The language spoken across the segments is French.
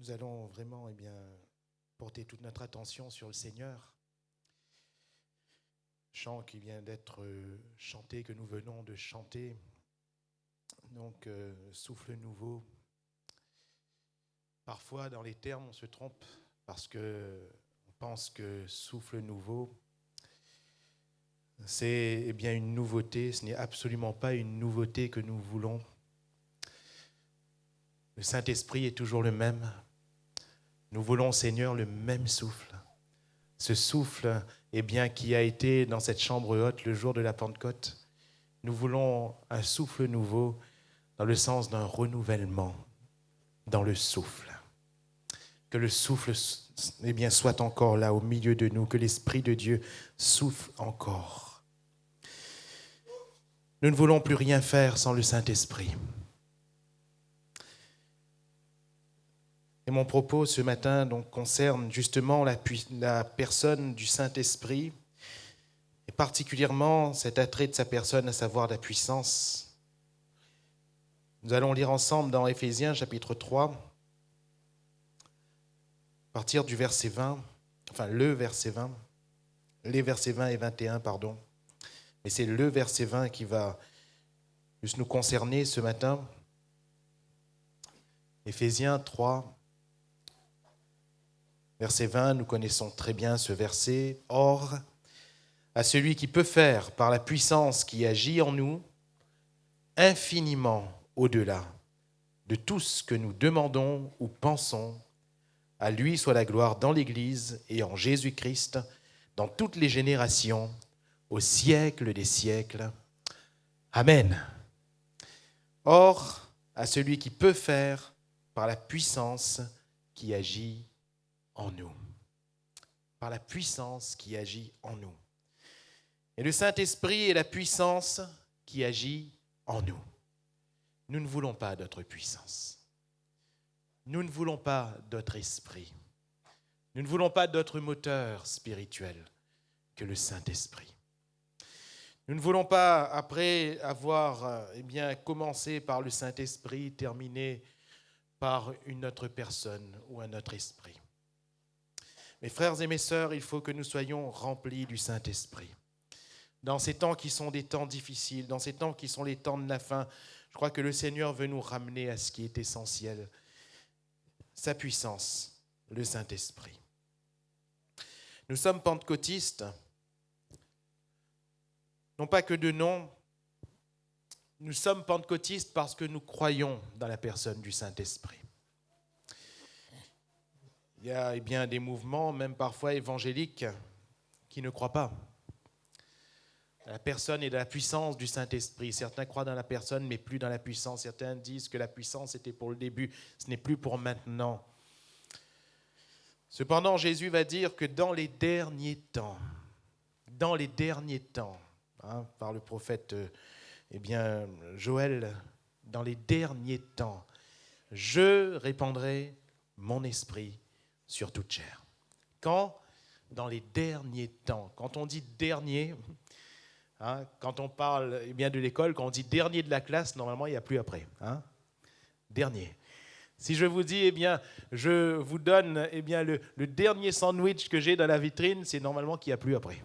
Nous allons vraiment porter toute notre attention sur le Seigneur. Chant qui vient d'être chanté, que nous venons de chanter. Donc, souffle nouveau. Parfois, dans les termes, on se trompe parce qu'on pense que souffle nouveau, c'est une nouveauté. Ce n'est absolument pas une nouveauté que nous voulons. Le Saint-Esprit est toujours le même. Nous voulons, Seigneur, le même souffle. Ce souffle, qui a été dans cette chambre haute le jour de la Pentecôte. Nous voulons un souffle nouveau dans le sens d'un renouvellement dans le souffle. Que le souffle soit encore là au milieu de nous, que l'Esprit de Dieu souffle encore. Nous ne voulons plus rien faire sans le Saint-Esprit. Et mon propos ce matin concerne justement la personne du Saint-Esprit, et particulièrement cet attrait de sa personne, à savoir la puissance. Nous allons lire ensemble dans Éphésiens chapitre 3, à partir du verset 20, les versets 20 et 21, pardon. Mais c'est le verset 20 qui va plus nous concerner ce matin. Éphésiens 3, verset 20, nous connaissons très bien ce verset. « Or, à celui qui peut faire, par la puissance qui agit en nous, infiniment au-delà de tout ce que nous demandons ou pensons, à lui soit la gloire dans l'Église et en Jésus-Christ, dans toutes les générations, au siècle des siècles. Amen. Or, à celui qui peut faire, par la puissance qui agit en nous. » Par la puissance qui agit en nous. Et le Saint-Esprit est la puissance qui agit en nous. Nous ne voulons pas d'autre puissance. Nous ne voulons pas d'autre esprit. Nous ne voulons pas d'autre moteur spirituel que le Saint-Esprit. Nous ne voulons pas, après avoir commencé par le Saint-Esprit, terminer par une autre personne ou un autre esprit. Mes frères et mes sœurs, il faut que nous soyons remplis du Saint-Esprit. Dans ces temps qui sont des temps difficiles, dans ces temps qui sont les temps de la fin, je crois que le Seigneur veut nous ramener à ce qui est essentiel. Sa puissance, le Saint-Esprit. Nous sommes pentecôtistes, non pas que de nom, nous sommes pentecôtistes parce que nous croyons dans la personne du Saint-Esprit. Il y a des mouvements, même parfois évangéliques, qui ne croient pas à la personne et à la puissance du Saint-Esprit. Certains croient dans la personne, mais plus dans la puissance. Certains disent que la puissance était pour le début, ce n'est plus pour maintenant. Cependant, Jésus va dire que dans les derniers temps, par le prophète Joël, dans les derniers temps, je répandrai mon esprit sur toute chair. Quand ? Dans les derniers temps. Quand on dit dernier, quand on parle de l'école, quand on dit dernier de la classe, normalement il n'y a plus après. Dernier. Si je vous dis, je vous donne le dernier sandwich que j'ai dans la vitrine, c'est normalement qu'il n'y a plus après.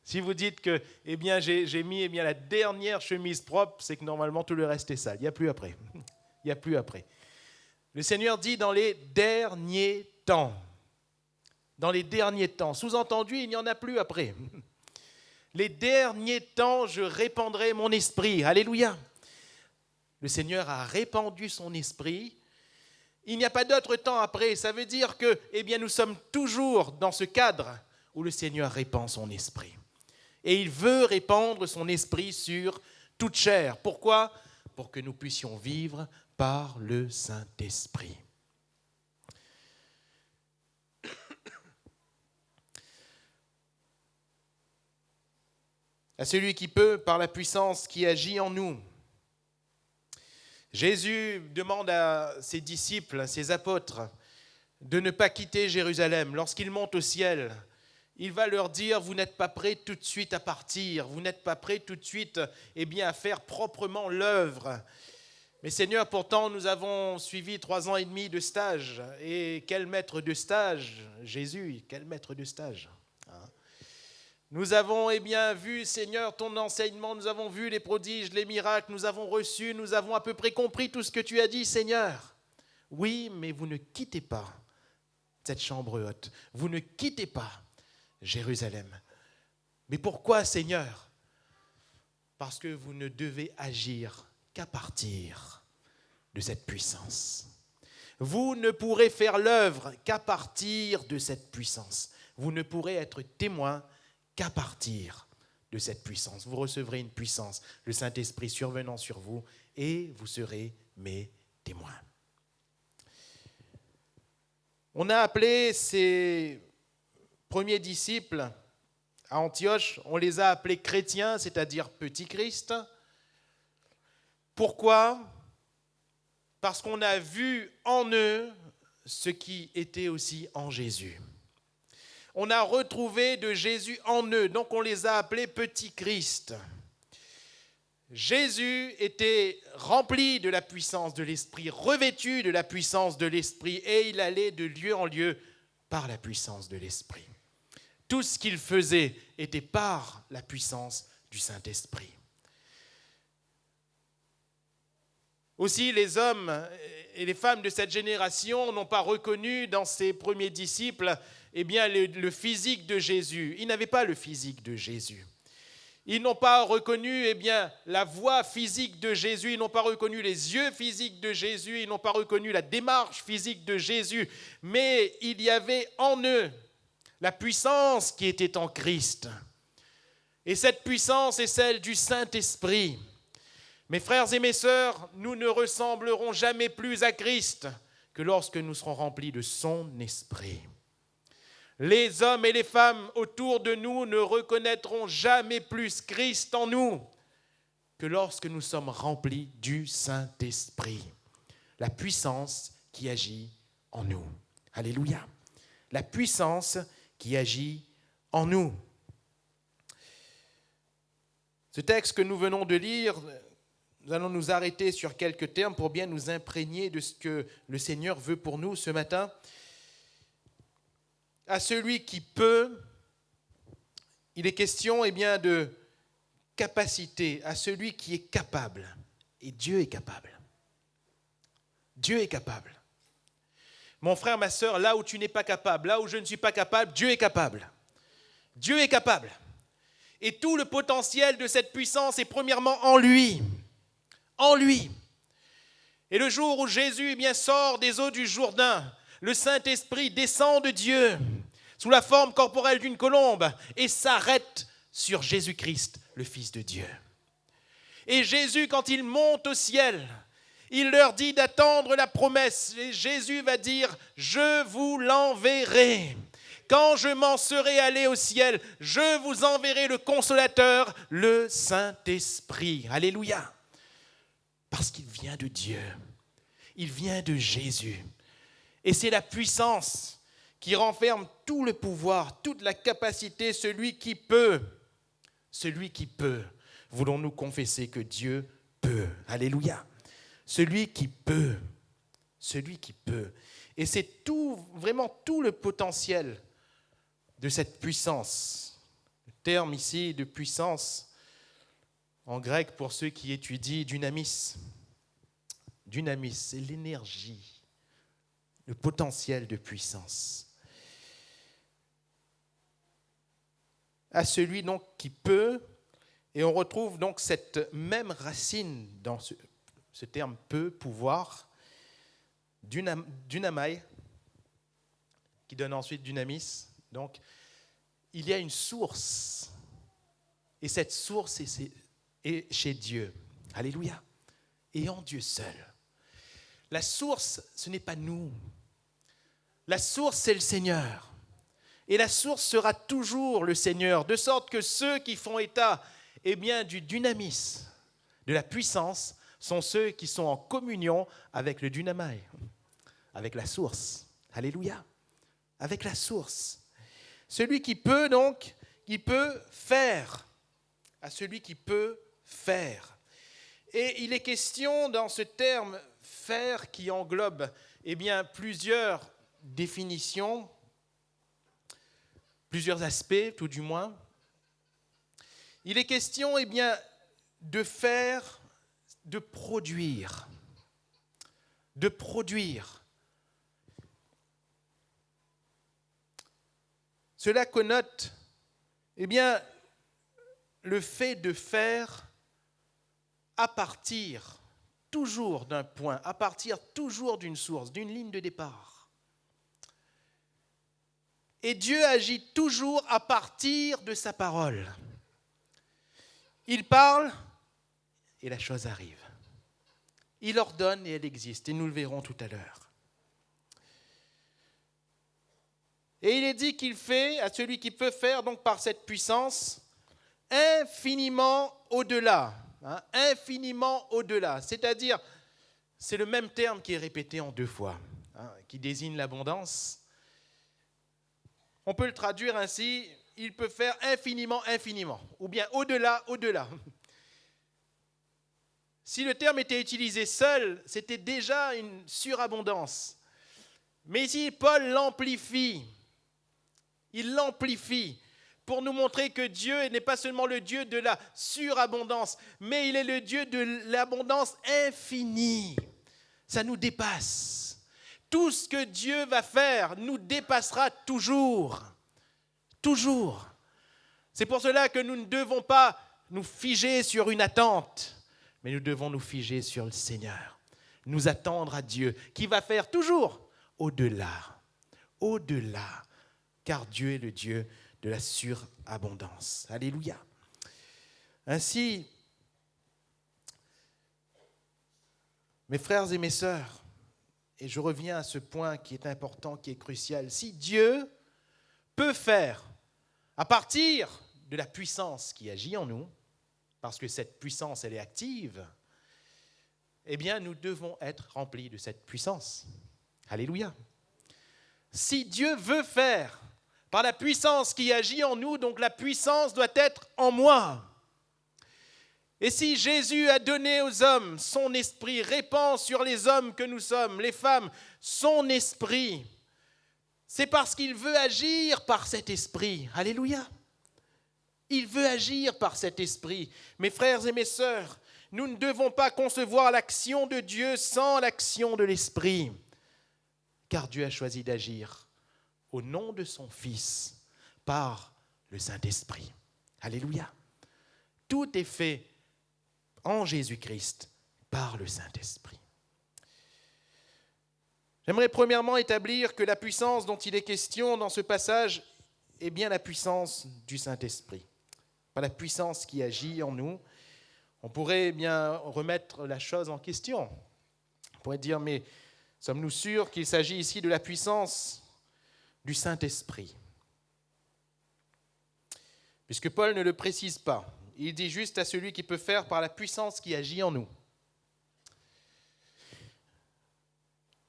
Si vous dites que j'ai mis la dernière chemise propre, c'est que normalement tout le reste est sale. Il n'y a plus après. Il n'y a plus après. Le Seigneur dit dans les derniers temps. Dans les derniers temps. Sous-entendu, il n'y en a plus après. Les derniers temps, je répandrai mon esprit. Alléluia. Le Seigneur a répandu son esprit. Il n'y a pas d'autre temps après. Ça veut dire que nous sommes toujours dans ce cadre où le Seigneur répand son esprit. Et il veut répandre son esprit sur toute chair. Pourquoi ? Pour que nous puissions vivre par le Saint-Esprit. À celui qui peut, par la puissance qui agit en nous. Jésus demande à ses disciples, à ses apôtres, de ne pas quitter Jérusalem. Lorsqu'il monte au ciel, il va leur dire, vous n'êtes pas prêts tout de suite à partir, vous n'êtes pas prêts tout de suite à faire proprement l'œuvre. Mais Seigneur, pourtant, nous avons suivi 3 ans et demi de stage. Et quel maître de stage, Jésus, quel maître de stage. Nous avons vu, Seigneur, ton enseignement, nous avons vu les prodiges, les miracles, nous avons reçu, nous avons à peu près compris tout ce que tu as dit, Seigneur. Oui, mais vous ne quittez pas cette chambre haute. Vous ne quittez pas Jérusalem. Mais pourquoi, Seigneur ? Parce que vous ne devez agir qu'à partir de cette puissance. Vous ne pourrez faire l'œuvre qu'à partir de cette puissance. Vous ne pourrez être témoin qu'à partir de cette puissance. Vous recevrez une puissance, le Saint-Esprit survenant sur vous, et vous serez mes témoins. On a appelé ces premiers disciples à Antioche, on les a appelés chrétiens, c'est-à-dire petits Christ. Pourquoi ? Parce qu'on a vu en eux ce qui était aussi en Jésus. On a retrouvé de Jésus en eux, donc on les a appelés petits Christ. Jésus était rempli de la puissance de l'Esprit, revêtu de la puissance de l'Esprit, et il allait de lieu en lieu par la puissance de l'Esprit. Tout ce qu'il faisait était par la puissance du Saint-Esprit. Aussi, les hommes et les femmes de cette génération n'ont pas reconnu dans ces premiers disciples le physique de Jésus. Ils n'avaient pas le physique de Jésus. Ils n'ont pas reconnu la voix physique de Jésus, ils n'ont pas reconnu les yeux physiques de Jésus, ils n'ont pas reconnu la démarche physique de Jésus, mais il y avait en eux la puissance qui était en Christ. Et cette puissance est celle du Saint-Esprit. Mes frères et mes sœurs, nous ne ressemblerons jamais plus à Christ que lorsque nous serons remplis de son esprit. Les hommes et les femmes autour de nous ne reconnaîtront jamais plus Christ en nous que lorsque nous sommes remplis du Saint-Esprit. La puissance qui agit en nous. Alléluia. La puissance qui agit en nous. Ce texte que nous venons de lire, nous allons nous arrêter sur quelques termes pour bien nous imprégner de ce que le Seigneur veut pour nous ce matin. À celui qui peut, il est question de capacité, à celui qui est capable. Et Dieu est capable. Dieu est capable. Mon frère, ma sœur, là où tu n'es pas capable, là où je ne suis pas capable, Dieu est capable. Dieu est capable. Et tout le potentiel de cette puissance est premièrement en lui. En lui. Et le jour où Jésus sort des eaux du Jourdain, le Saint-Esprit descend de Dieu sous la forme corporelle d'une colombe et s'arrête sur Jésus-Christ, le Fils de Dieu. Et Jésus, quand il monte au ciel, il leur dit d'attendre la promesse. Et Jésus va dire « Je vous l'enverrai. Quand je m'en serai allé au ciel, je vous enverrai le Consolateur, le Saint-Esprit. » Alléluia. Parce qu'il vient de Dieu. Il vient de Jésus. Et c'est la puissance qui renferme tout le pouvoir, toute la capacité, celui qui peut. Voulons-nous confesser que Dieu peut. Alléluia. Celui qui peut. Et c'est vraiment tout le potentiel de cette puissance. Le terme ici de puissance, en grec, pour ceux qui étudient, dynamis. Dynamis, c'est l'énergie, le potentiel de puissance. À celui donc qui peut, et on retrouve donc cette même racine dans ce terme peut, pouvoir, dynamai, qui donne ensuite dynamis. Donc, il y a une source, et cette source est chez Dieu. Alléluia. Et en Dieu seul. La source, ce n'est pas nous. La source, c'est le Seigneur. Et la source sera toujours le Seigneur, de sorte que ceux qui font état du dynamis, de la puissance, sont ceux qui sont en communion avec le dynamai, avec la source. Alléluia. Avec la source. Celui qui peut il peut faire. À celui qui peut faire. Et il est question dans ce terme « faire » qui englobe plusieurs définitions, plusieurs aspects tout du moins. Il est question de faire, de produire. De produire. Cela connote le fait de faire à partir toujours d'un point, à partir toujours d'une source, d'une ligne de départ. Et Dieu agit toujours à partir de sa parole. Il parle et la chose arrive. Il ordonne et elle existe, et nous le verrons tout à l'heure. Et il est dit qu'il fait à celui qui peut faire, donc par cette puissance, infiniment au-delà. Infiniment au-delà. C'est-à-dire, c'est le même terme qui est répété en 2 fois, qui désigne l'abondance. On peut le traduire ainsi, il peut faire infiniment, infiniment, ou bien au-delà, au-delà. Si le terme était utilisé seul, c'était déjà une surabondance. Mais ici, Paul l'amplifie. Il l'amplifie pour nous montrer que Dieu n'est pas seulement le Dieu de la surabondance, mais il est le Dieu de l'abondance infinie. Ça nous dépasse. Tout ce que Dieu va faire nous dépassera toujours. Toujours. C'est pour cela que nous ne devons pas nous figer sur une attente, mais nous devons nous figer sur le Seigneur. Nous attendre à Dieu, qui va faire toujours au-delà. Au-delà. Car Dieu est le Dieu de la surabondance. Alléluia. Ainsi, mes frères et mes sœurs, et je reviens à ce point qui est important, qui est crucial, si Dieu peut faire, à partir de la puissance qui agit en nous, parce que cette puissance, elle est active, nous devons être remplis de cette puissance. Alléluia. Si Dieu veut faire, par la puissance qui agit en nous, donc la puissance doit être en moi. Et si Jésus a donné aux hommes son esprit, répand sur les hommes que nous sommes, les femmes, son esprit, c'est parce qu'il veut agir par cet esprit. Alléluia. Il veut agir par cet esprit. Mes frères et mes sœurs, nous ne devons pas concevoir l'action de Dieu sans l'action de l'esprit, car Dieu a choisi d'agir au nom de son Fils, par le Saint-Esprit. Alléluia. Tout est fait en Jésus-Christ, par le Saint-Esprit. J'aimerais premièrement établir que la puissance dont il est question dans ce passage est bien la puissance du Saint-Esprit. Pas la puissance qui agit en nous. On pourrait bien remettre la chose en question. On pourrait dire, mais sommes-nous sûrs qu'il s'agit ici de la puissance du Saint-Esprit? Puisque Paul ne le précise pas. Il dit juste à celui qui peut faire par la puissance qui agit en nous.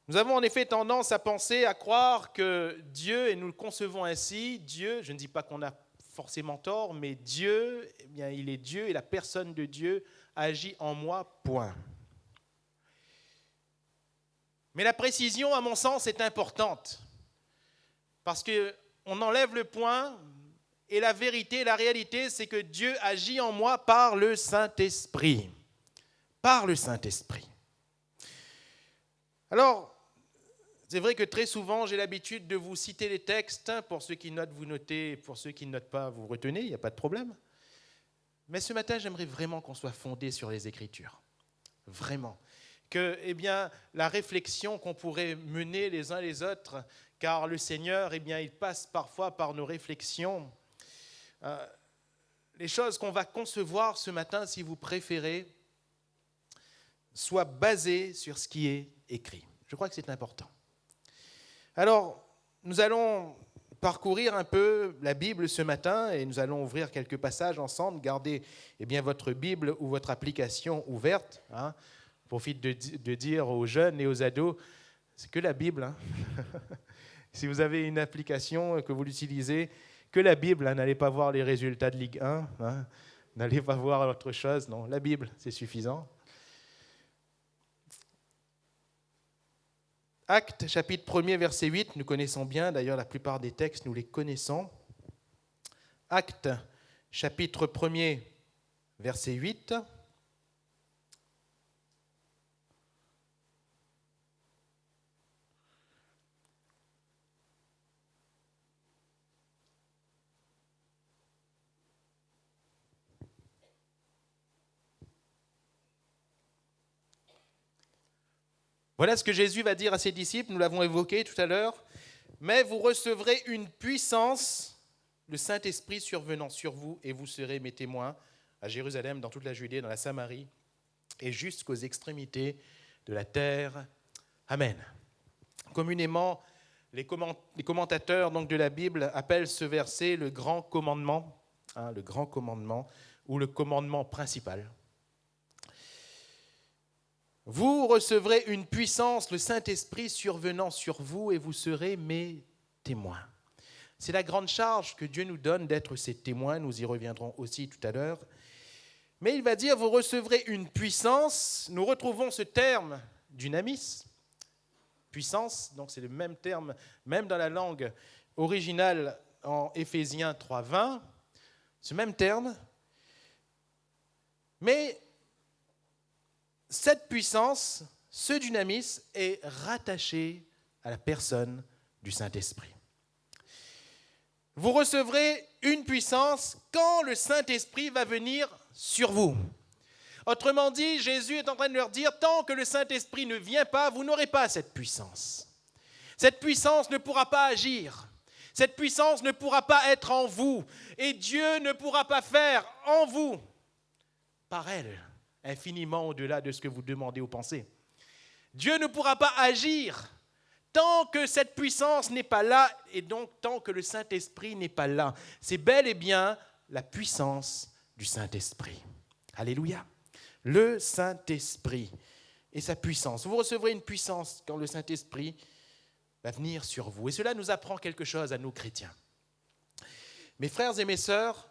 Nous avons en effet tendance à penser, à croire que Dieu, et nous le concevons ainsi, Dieu, je ne dis pas qu'on a forcément tort, mais Dieu, il est Dieu et la personne de Dieu agit en moi, point. Mais la précision, à mon sens, est importante. Parce qu'on enlève le point et la vérité, la réalité, c'est que Dieu agit en moi par le Saint-Esprit. Par le Saint-Esprit. Alors, c'est vrai que très souvent, j'ai l'habitude de vous citer les textes. Pour ceux qui notent, vous notez. Pour ceux qui ne notent pas, vous retenez, il n'y a pas de problème. Mais ce matin, j'aimerais vraiment qu'on soit fondé sur les Écritures. Vraiment. Que, la réflexion qu'on pourrait mener les uns les autres, car le Seigneur, il passe parfois par nos réflexions. Les choses qu'on va concevoir ce matin, si vous préférez, soient basées sur ce qui est écrit. Je crois que c'est important. Alors, nous allons parcourir un peu la Bible ce matin et nous allons ouvrir quelques passages ensemble. Gardez votre Bible ou votre application ouverte. Je profite de dire aux jeunes et aux ados, c'est que la Bible. Si vous avez une application que vous l'utilisez, que la Bible, n'allez pas voir les résultats de Ligue 1, n'allez pas voir autre chose. Non, la Bible, c'est suffisant. Actes, chapitre 1er, verset 8, nous connaissons bien, d'ailleurs la plupart des textes, nous les connaissons. Actes, chapitre 1er, verset 8. Voilà ce que Jésus va dire à ses disciples, nous l'avons évoqué tout à l'heure. Mais vous recevrez une puissance, le Saint-Esprit survenant sur vous, et vous serez mes témoins à Jérusalem, dans toute la Judée, dans la Samarie, et jusqu'aux extrémités de la terre. Amen. Communément, les commentateurs donc, de la Bible appellent ce verset le grand commandement, le grand commandement, ou le commandement principal. Vous recevrez une puissance, le Saint-Esprit survenant sur vous, et vous serez mes témoins. C'est la grande charge que Dieu nous donne d'être ses témoins, nous y reviendrons aussi tout à l'heure. Mais il va dire, vous recevrez une puissance, nous retrouvons ce terme dunamis, puissance, donc c'est le même terme, même dans la langue originale en Éphésiens 3:20, ce même terme, mais cette puissance, ce dunamis, est rattaché à la personne du Saint-Esprit. Vous recevrez une puissance quand le Saint-Esprit va venir sur vous. Autrement dit, Jésus est en train de leur dire, tant que le Saint-Esprit ne vient pas, vous n'aurez pas cette puissance. Cette puissance ne pourra pas agir. Cette puissance ne pourra pas être en vous. Et Dieu ne pourra pas faire en vous, par elle, infiniment au-delà de ce que vous demandez ou pensez. Dieu ne pourra pas agir tant que cette puissance n'est pas là et donc tant que le Saint-Esprit n'est pas là. C'est bel et bien la puissance du Saint-Esprit. Alléluia. Le Saint-Esprit et sa puissance. Vous recevrez une puissance quand le Saint-Esprit va venir sur vous. Et cela nous apprend quelque chose à nous chrétiens. Mes frères et mes sœurs,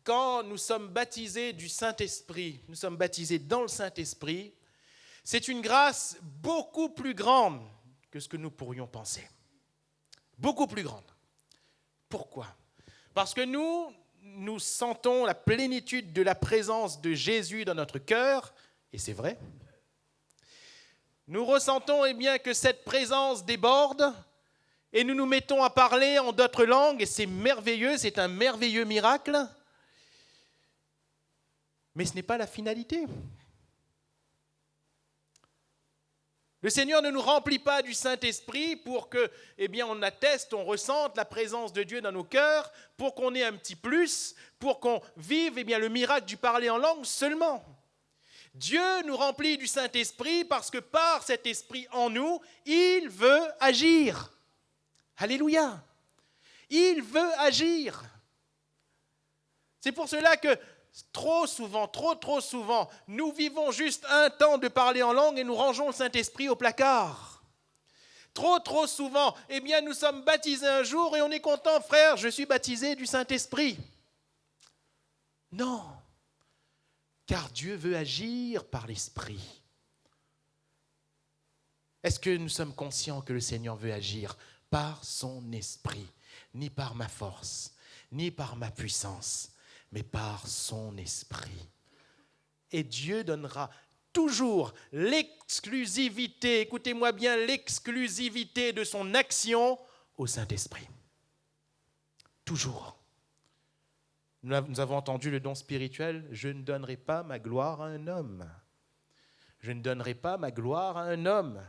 quand nous sommes baptisés du Saint-Esprit, nous sommes baptisés dans le Saint-Esprit, c'est une grâce beaucoup plus grande que ce que nous pourrions penser. Beaucoup plus grande. Pourquoi ? Parce que nous sentons la plénitude de la présence de Jésus dans notre cœur, et c'est vrai. Nous ressentons bien que cette présence déborde, et nous nous mettons à parler en d'autres langues, et c'est merveilleux, c'est un merveilleux miracle. Mais ce n'est pas la finalité. Le Seigneur ne nous remplit pas du Saint-Esprit pour que, on atteste, on ressente la présence de Dieu dans nos cœurs, pour qu'on ait un petit plus, pour qu'on vive le miracle du parler en langue seulement. Dieu nous remplit du Saint-Esprit parce que par cet Esprit en nous, il veut agir. Alléluia. Il veut agir. C'est pour cela que trop souvent, trop souvent, nous vivons juste un temps de parler en langue et nous rangeons le Saint-Esprit au placard. Trop souvent, nous sommes baptisés un jour et on est content, frère, je suis baptisé du Saint-Esprit. Non, car Dieu veut agir par l'Esprit. Est-ce que nous sommes conscients que le Seigneur veut agir par son Esprit, ni par ma force, ni par ma puissance, mais par son Esprit. Et Dieu donnera toujours l'exclusivité, écoutez-moi bien, l'exclusivité de son action au Saint-Esprit. Toujours. Nous avons entendu le don spirituel, je ne donnerai pas ma gloire à un homme. Je ne donnerai pas ma gloire à un homme.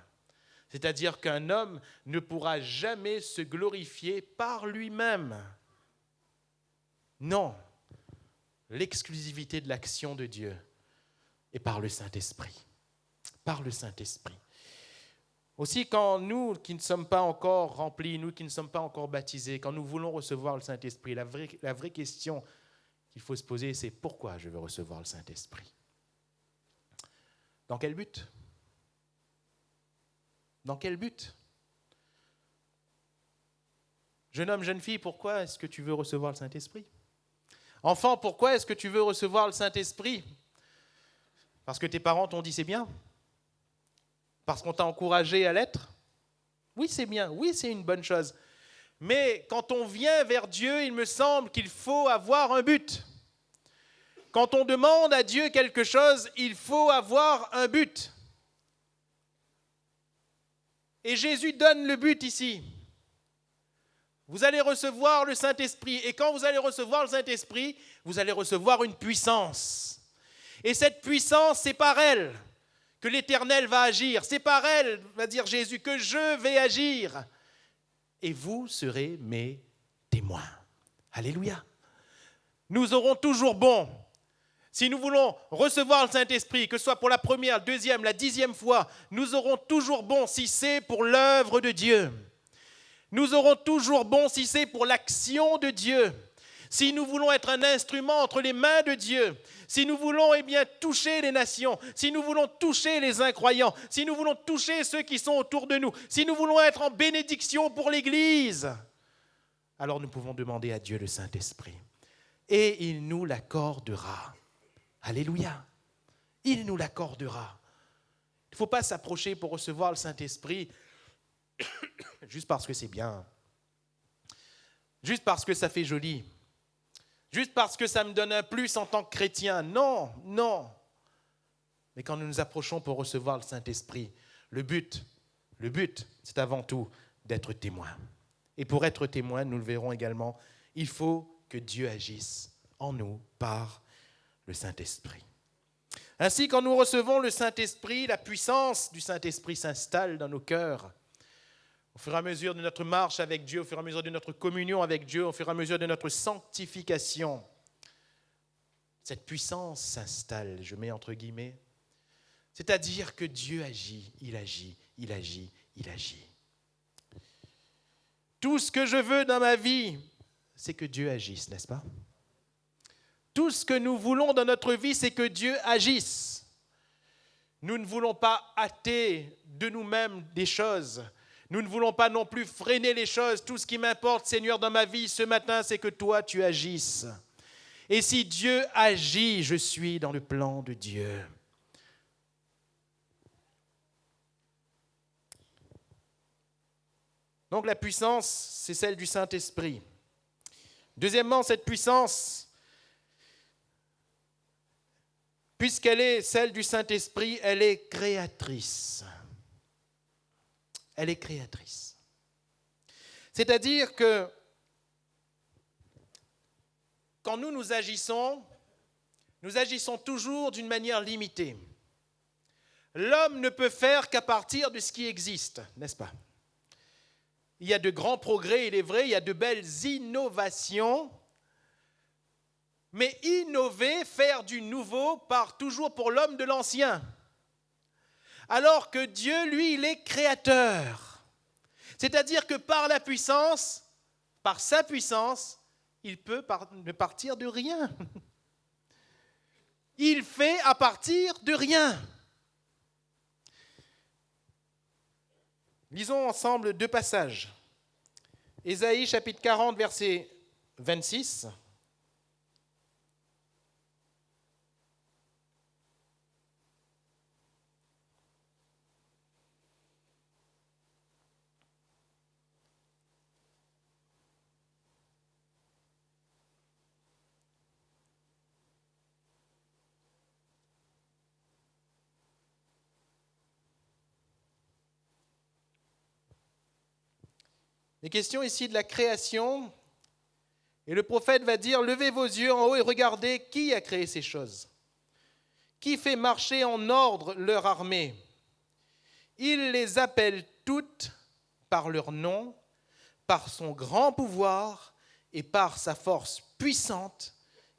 C'est-à-dire qu'un homme ne pourra jamais se glorifier par lui-même. Non. L'exclusivité de l'action de Dieu est par le Saint-Esprit. Par le Saint-Esprit. Aussi, quand nous qui ne sommes pas encore remplis, nous qui ne sommes pas encore baptisés, quand nous voulons recevoir le Saint-Esprit, la vraie question qu'il faut se poser, c'est pourquoi je veux recevoir le Saint-Esprit ? Dans quel but ? Dans quel but ? Jeune homme, jeune fille, pourquoi est-ce que tu veux recevoir le Saint-Esprit ? Enfant, pourquoi est-ce que tu veux recevoir le Saint-Esprit ? Parce que tes parents t'ont dit c'est bien ? Parce qu'on t'a encouragé à l'être? Oui, c'est bien, oui, c'est une bonne chose. Mais quand on vient vers Dieu, il me semble qu'il faut avoir un but. Quand on demande à Dieu quelque chose, il faut avoir un but. Et Jésus donne le but ici. Vous allez recevoir le Saint-Esprit. Et quand vous allez recevoir le Saint-Esprit, vous allez recevoir une puissance. Et cette puissance, c'est par elle que l'Éternel va agir. C'est par elle, va dire Jésus, que je vais agir. Et vous serez mes témoins. Alléluia. Nous aurons toujours bon. Si nous voulons recevoir le Saint-Esprit, que ce soit pour la première, la deuxième, la 10e fois, nous aurons toujours bon si c'est pour l'œuvre de Dieu. Nous aurons toujours bon si c'est pour l'action de Dieu. Si nous voulons être un instrument entre les mains de Dieu, si nous voulons toucher les nations, si nous voulons toucher les incroyants, si nous voulons toucher ceux qui sont autour de nous, si nous voulons être en bénédiction pour l'Église, alors nous pouvons demander à Dieu le Saint-Esprit. Et il nous l'accordera. Alléluia. Il nous l'accordera. Il ne faut pas s'approcher pour recevoir le Saint-Esprit juste parce que c'est bien, juste parce que ça fait joli, juste parce que ça me donne un plus en tant que chrétien. Non, non. Mais quand nous nous approchons pour recevoir le Saint-Esprit, le but, c'est avant tout d'être témoin. Et pour être témoin, nous le verrons également, il faut que Dieu agisse en nous par le Saint-Esprit. Ainsi, quand nous recevons le Saint-Esprit, la puissance du Saint-Esprit s'installe dans nos cœurs. Au fur et à mesure de notre marche avec Dieu, au fur et à mesure de notre communion avec Dieu, au fur et à mesure de notre sanctification, cette puissance s'installe, je mets entre guillemets, c'est-à-dire que Dieu agit, il agit, il agit, il agit. Tout ce que je veux dans ma vie, c'est que Dieu agisse, n'est-ce pas? Tout ce que nous voulons dans notre vie, c'est que Dieu agisse. Nous ne voulons pas hâter de nous-mêmes des choses. Nous ne voulons pas non plus freiner les choses. Tout ce qui m'importe, Seigneur, dans ma vie ce matin, c'est que toi, tu agisses. Et si Dieu agit, je suis dans le plan de Dieu. Donc la puissance, c'est celle du Saint-Esprit. Deuxièmement, cette puissance, puisqu'elle est celle du Saint-Esprit, elle est créatrice. Elle est créatrice. C'est-à-dire que quand nous agissons toujours d'une manière limitée. L'homme ne peut faire qu'à partir de ce qui existe, n'est-ce pas? Il y a de grands progrès, il est vrai, il y a de belles innovations, mais innover, faire du nouveau, part toujours pour l'homme de l'ancien. Alors que Dieu, lui, il est créateur. C'est-à-dire que par la puissance, par sa puissance, il peut ne partir de rien. Il fait à partir de rien. Lisons ensemble 2 passages. Ésaïe chapitre 40, verset 26. Les questions ici de la création, et le prophète va dire, levez vos yeux en haut et regardez qui a créé ces choses. Qui fait marcher en ordre leur armée? Il les appelle toutes par leur nom, par son grand pouvoir et par sa force puissante.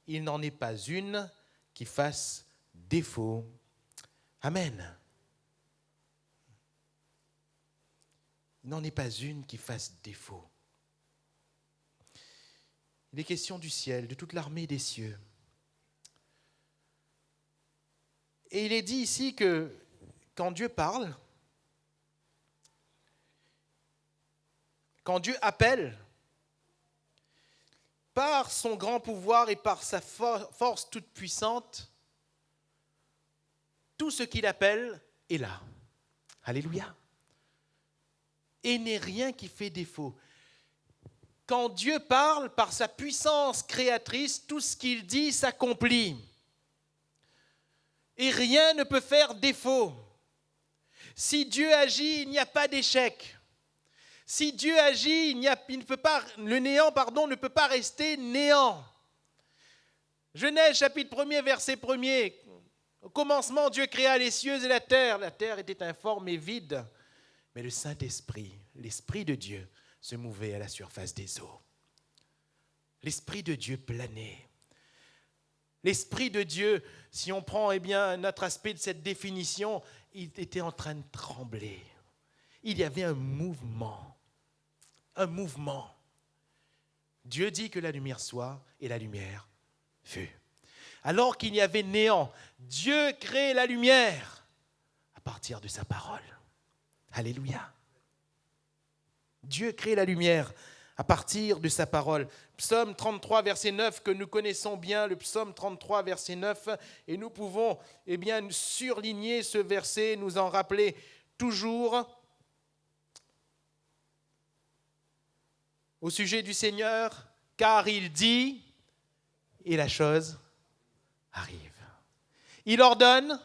Il n'en est pas une qui fasse défaut. Amen. Il n'en est pas une qui fasse défaut. Il est question du ciel, de toute l'armée des cieux. Et il est dit ici que quand Dieu parle, quand Dieu appelle, par son grand pouvoir et par sa force toute puissante, tout ce qu'il appelle est là. Alléluia. Et n'est rien qui fait défaut. Quand Dieu parle, par sa puissance créatrice, tout ce qu'il dit s'accomplit. Et rien ne peut faire défaut. Si Dieu agit, il n'y a pas d'échec. Si Dieu agit, le néant ne peut pas rester néant. Genèse chapitre 1er, verset 1er. Au commencement, Dieu créa les cieux et la terre. La terre était informe et vide. Mais le Saint-Esprit, l'Esprit de Dieu, se mouvait à la surface des eaux. L'Esprit de Dieu planait. L'Esprit de Dieu, si on prend notre aspect de cette définition, il était en train de trembler. Il y avait un mouvement. Un mouvement. Dieu dit que la lumière soit, et la lumière fut. Alors qu'il y avait néant, Dieu crée la lumière à partir de sa parole. Alléluia. Dieu crée la lumière à partir de sa parole. Psaume 33, verset 9, que nous connaissons bien, le psaume 33, verset 9, et nous pouvons surligner ce verset, nous en rappeler toujours au sujet du Seigneur, car il dit, et la chose arrive. Il ordonne,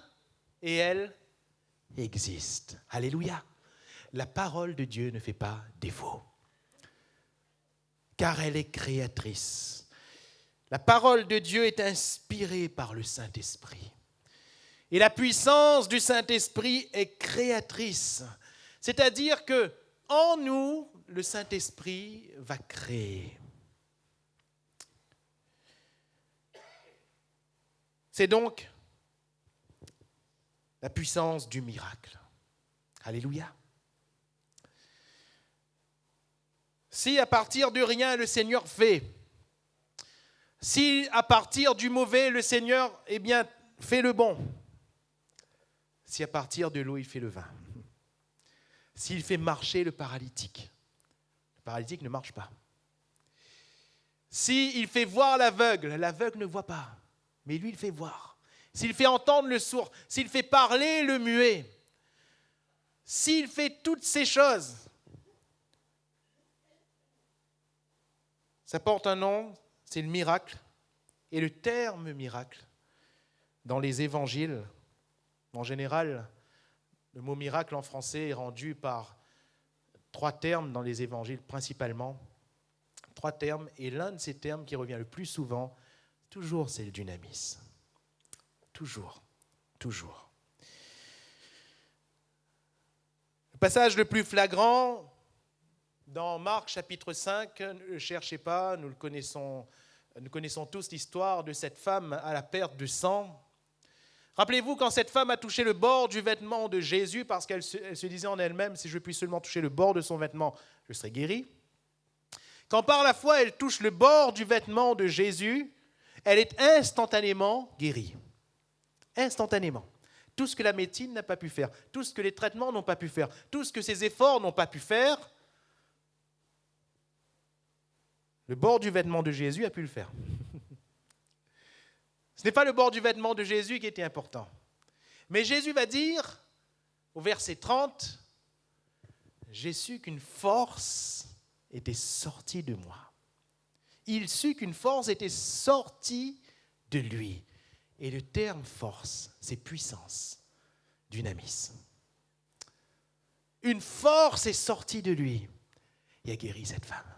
et elle existe. Alléluia. La parole de Dieu ne fait pas défaut, car elle est créatrice. La parole de Dieu est inspirée par le Saint-Esprit. Et la puissance du Saint-Esprit est créatrice. C'est-à-dire que en nous, le Saint-Esprit va créer. C'est donc la puissance du miracle. Alléluia. Si à partir de rien le Seigneur fait, si à partir du mauvais le Seigneur fait le bon, si à partir de l'eau il fait le vin, s'il fait marcher le paralytique ne marche pas. S'il fait voir l'aveugle ne voit pas, mais lui il fait voir. S'il fait entendre le sourd, s'il fait parler le muet, s'il fait toutes ces choses, ça porte un nom, c'est le miracle. Et le terme miracle, dans les évangiles, en général, le mot miracle en français est rendu par 3 termes dans les évangiles principalement. 3 termes, et l'un de ces termes qui revient le plus souvent, toujours c'est le dunamis. Toujours, toujours. Le passage le plus flagrant, dans Marc chapitre 5, ne le cherchez pas, nous connaissons tous l'histoire de cette femme à la perte de sang. Rappelez-vous quand cette femme a touché le bord du vêtement de Jésus, parce qu'elle se disait en elle-même, si je puis seulement toucher le bord de son vêtement, je serai guérie. Quand par la foi elle touche le bord du vêtement de Jésus, elle est instantanément guérie. Instantanément. Tout ce que la médecine n'a pas pu faire, tout ce que les traitements n'ont pas pu faire, tout ce que ses efforts n'ont pas pu faire, le bord du vêtement de Jésus a pu le faire. Ce n'est pas le bord du vêtement de Jésus qui était important. Mais Jésus va dire, au verset 30, « J'ai su qu'une force était sortie de moi. » Il sut qu'une force était sortie de lui. Et le terme force, c'est puissance, dunamis. Une force est sortie de lui et a guéri cette femme.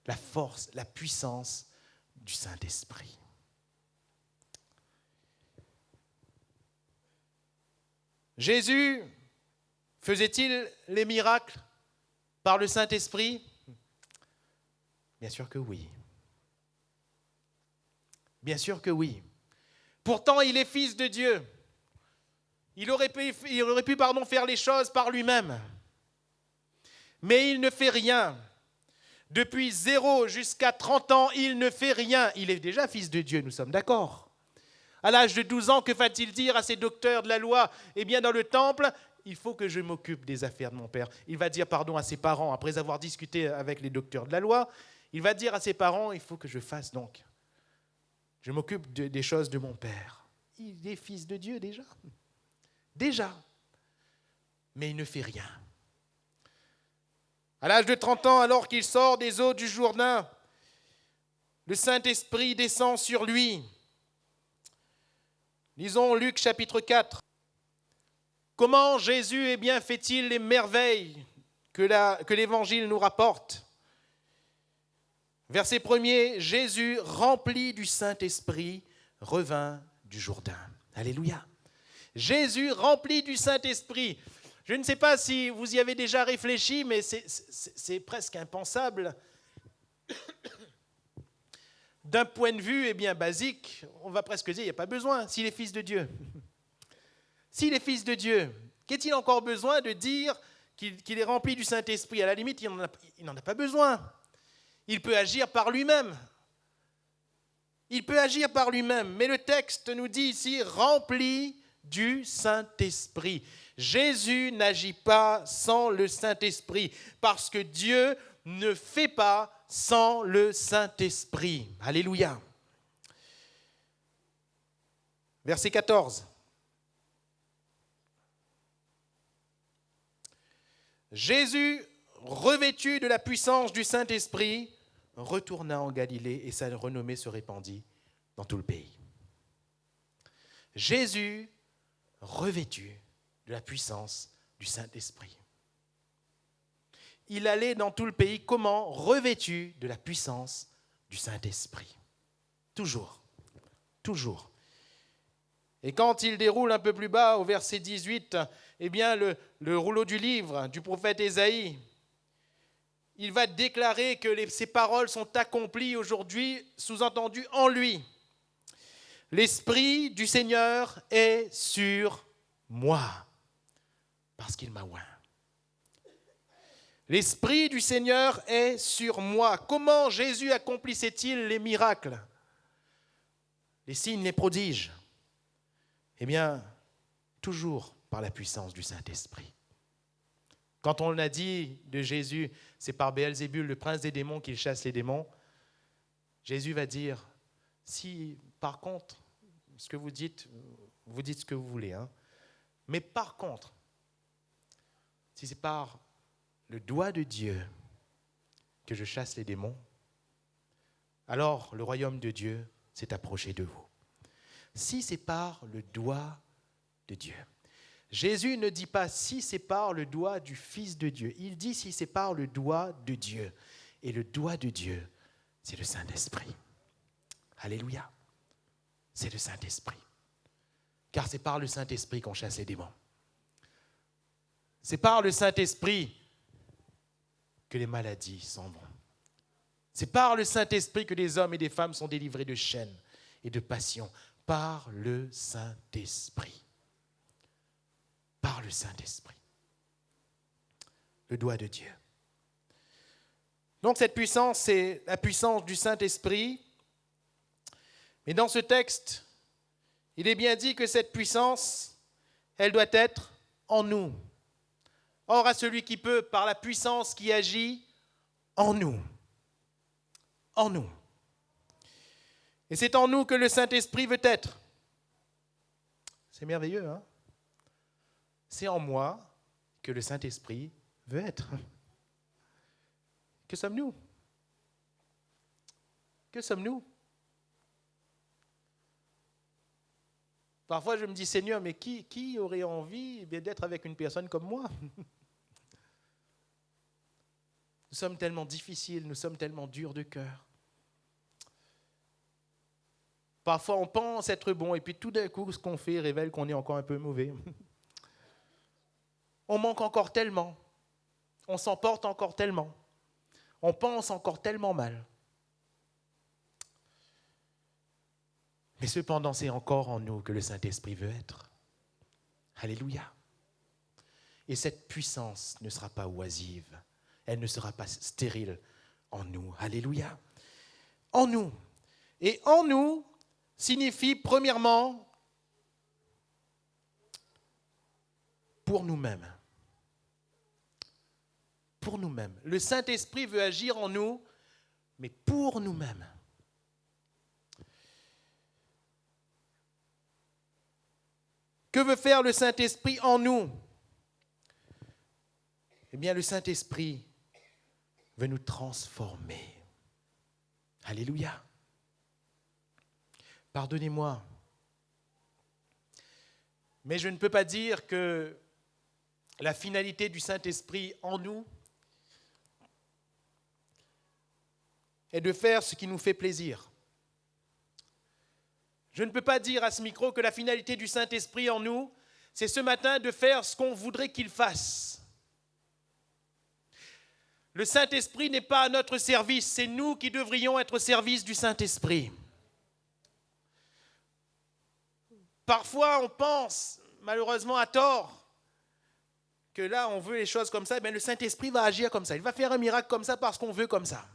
La force, la puissance du Saint-Esprit. Jésus faisait-il les miracles par le Saint-Esprit ? Bien sûr que oui. Bien sûr que oui. Pourtant, il est fils de Dieu. Il aurait pu faire les choses par lui-même. Mais il ne fait rien. Depuis 0 jusqu'à 30 ans, il ne fait rien. Il est déjà fils de Dieu, nous sommes d'accord. À l'âge de 12 ans, que va-t-il dire à ses docteurs de la loi ? Eh bien, dans le temple, il faut que je m'occupe des affaires de mon père. Il va dire pardon à ses parents, après avoir discuté avec les docteurs de la loi. Il va dire à ses parents, il faut que je fasse donc. Je m'occupe des choses de mon père. Il est fils de Dieu déjà. Déjà. mais il ne fait rien. À l'âge de 30 ans, alors qu'il sort des eaux du Jourdain, le Saint-Esprit descend sur lui. Lisons Luc chapitre 4. Comment Jésus fait-il les merveilles que l'Évangile nous rapporte? Verset 1er, Jésus, rempli du Saint-Esprit, revint du Jourdain. Alléluia. Jésus, rempli du Saint-Esprit. Je ne sais pas si vous y avez déjà réfléchi, mais c'est presque impensable. D'un point de vue basique, on va presque dire, il n'y a pas besoin, s'il est fils de Dieu. S'il est fils de Dieu, qu'est-il encore besoin de dire qu'il est rempli du Saint-Esprit? À la limite, il n'en a pas besoin. Il peut agir par lui-même. Il peut agir par lui-même. Mais le texte nous dit ici, rempli du Saint-Esprit. Jésus n'agit pas sans le Saint-Esprit, parce que Dieu ne fait pas sans le Saint-Esprit. Alléluia. Verset 14. Jésus, revêtu de la puissance du Saint-Esprit, retourna en Galilée et sa renommée se répandit dans tout le pays. Jésus, revêtu de la puissance du Saint-Esprit. Il allait dans tout le pays, comment? Revêtu de la puissance du Saint-Esprit. Toujours, toujours. Et quand il déroule un peu plus bas, au verset 18, le rouleau du livre du prophète Ésaïe, il va déclarer que ces paroles sont accomplies aujourd'hui, sous-entendu en lui. L'Esprit du Seigneur est sur moi, parce qu'il m'a oint. L'Esprit du Seigneur est sur moi. Comment Jésus accomplissait-il les miracles, les signes, les prodiges? Toujours par la puissance du Saint-Esprit. Quand on a dit de Jésus, c'est par Béelzébul, le prince des démons, qu'il chasse les démons, Jésus va dire, si par contre, ce que vous dites ce que vous voulez, mais par contre, si c'est par le doigt de Dieu que je chasse les démons, alors le royaume de Dieu s'est approché de vous. Si c'est par le doigt de Dieu. Jésus ne dit pas si c'est par le doigt du Fils de Dieu. Il dit si c'est par le doigt de Dieu. Et le doigt de Dieu, c'est le Saint-Esprit. Alléluia. C'est le Saint-Esprit. Car c'est par le Saint-Esprit qu'on chasse les démons. C'est par le Saint-Esprit que les maladies s'en vont. C'est par le Saint-Esprit que des hommes et des femmes sont délivrés de chaînes et de passions. Par le Saint-Esprit. Par le Saint-Esprit. Le doigt de Dieu. Donc cette puissance, c'est la puissance du Saint-Esprit. Mais dans ce texte, il est bien dit que cette puissance, elle doit être en nous. Or, à celui qui peut, par la puissance qui agit en nous. En nous. Et c'est en nous que le Saint-Esprit veut être. C'est merveilleux, hein? C'est en moi que le Saint-Esprit veut être. Que sommes-nous? Que sommes-nous? Parfois, je me dis, Seigneur, mais qui aurait envie d'être avec une personne comme moi? Nous sommes tellement difficiles, nous sommes tellement durs de cœur. Parfois, on pense être bon, et puis tout d'un coup, ce qu'on fait révèle qu'on est encore un peu mauvais. On manque encore tellement. On s'emporte encore tellement. On pense encore tellement mal. Mais cependant, c'est encore en nous que le Saint-Esprit veut être. Alléluia. Et cette puissance ne sera pas oisive. Elle ne sera pas stérile en nous. Alléluia. En nous. Et en nous signifie premièrement pour nous-mêmes. Pour nous-mêmes. Le Saint-Esprit veut agir en nous, mais pour nous-mêmes. Que veut faire le Saint-Esprit en nous? eh bien le Saint-Esprit veut nous transformer. Alléluia. Pardonnez-moi, mais je ne peux pas dire que la finalité du Saint-Esprit en nous est de faire ce qui nous fait plaisir. Je ne peux pas dire à ce micro que la finalité du Saint-Esprit en nous, c'est ce matin de faire ce qu'on voudrait qu'il fasse. Le Saint-Esprit n'est pas à notre service, c'est nous qui devrions être au service du Saint-Esprit. Parfois, on pense, malheureusement à tort, que là, on veut les choses comme ça, mais le Saint-Esprit va agir comme ça. Il va faire un miracle comme ça parce qu'on veut comme ça.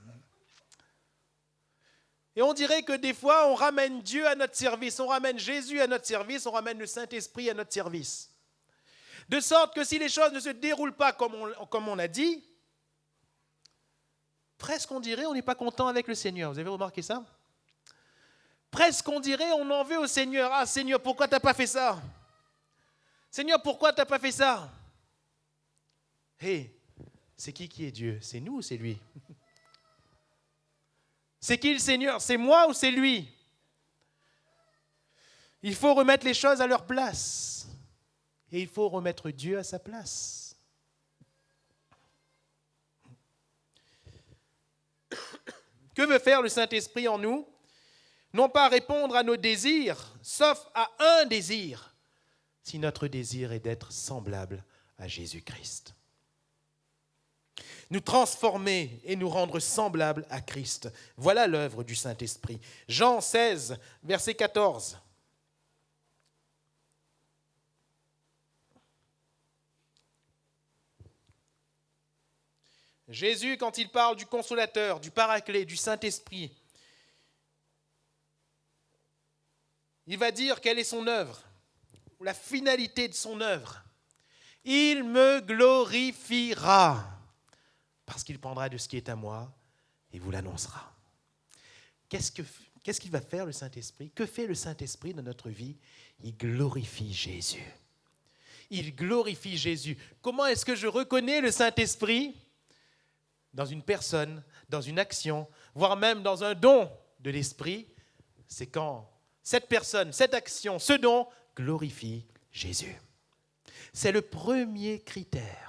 Et on dirait que des fois, on ramène Dieu à notre service, on ramène Jésus à notre service, on ramène le Saint-Esprit à notre service. De sorte que si les choses ne se déroulent pas comme on a dit, presque on dirait on n'est pas content avec le Seigneur. Vous avez remarqué ça? Presque on dirait on en veut au Seigneur. Ah Seigneur, pourquoi tu n'as pas fait ça? Seigneur, pourquoi tu n'as pas fait ça? Hé, c'est qui est Dieu? C'est nous ou c'est lui? C'est qui le Seigneur? C'est moi ou c'est lui? Il faut remettre les choses à leur place. Et il faut remettre Dieu à sa place. Que veut faire le Saint-Esprit en nous? Non pas répondre à nos désirs, sauf à un désir, si notre désir est d'être semblable à Jésus-Christ. Nous transformer et nous rendre semblables à Christ. Voilà l'œuvre du Saint-Esprit. Jean 16, verset 14. Jésus, quand il parle du Consolateur, du Paraclet, du Saint-Esprit, il va dire quelle est son œuvre, ou la finalité de son œuvre. Il me glorifiera. Parce qu'il prendra de ce qui est à moi et vous l'annoncera. Qu'est-ce qu'il va faire le Saint-Esprit? Que fait le Saint-Esprit dans notre vie? Il glorifie Jésus. Il glorifie Jésus. Comment est-ce que je reconnais le Saint-Esprit? Dans une personne, dans une action, voire même dans un don de l'Esprit. C'est quand cette personne, cette action, ce don glorifie Jésus. C'est le premier critère.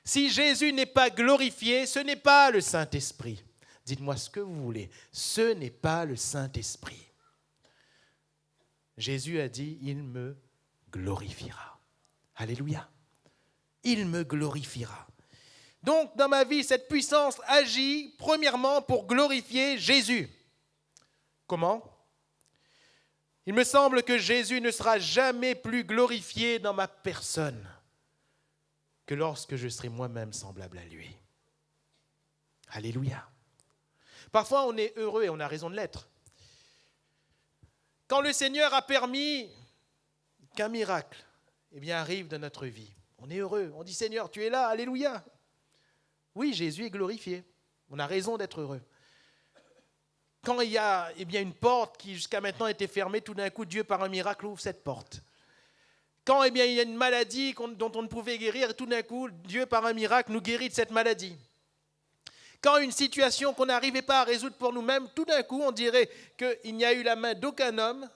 Si Jésus n'est pas glorifié, ce n'est pas le Saint-Esprit. Dites-moi ce que vous voulez. Ce n'est pas le Saint-Esprit. Jésus a dit, il me glorifiera. Alléluia. Il me glorifiera. Donc, dans ma vie, cette puissance agit premièrement pour glorifier Jésus. Comment? Il me semble que Jésus ne sera jamais plus glorifié dans ma personne que lorsque je serai moi-même semblable à lui. Alléluia. Parfois, on est heureux et on a raison de l'être. Quand le Seigneur a permis qu'un miracle arrive dans notre vie, on est heureux. On dit, Seigneur, tu es là, alléluia. Oui, Jésus est glorifié. On a raison d'être heureux. Quand il y a une porte qui jusqu'à maintenant était fermée, tout d'un coup, Dieu, par un miracle, ouvre cette porte. Quand il y a une maladie dont on ne pouvait guérir, tout d'un coup, Dieu, par un miracle, nous guérit de cette maladie. Quand une situation qu'on n'arrivait pas à résoudre pour nous-mêmes, tout d'un coup, on dirait qu'il n'y a eu la main d'aucun homme,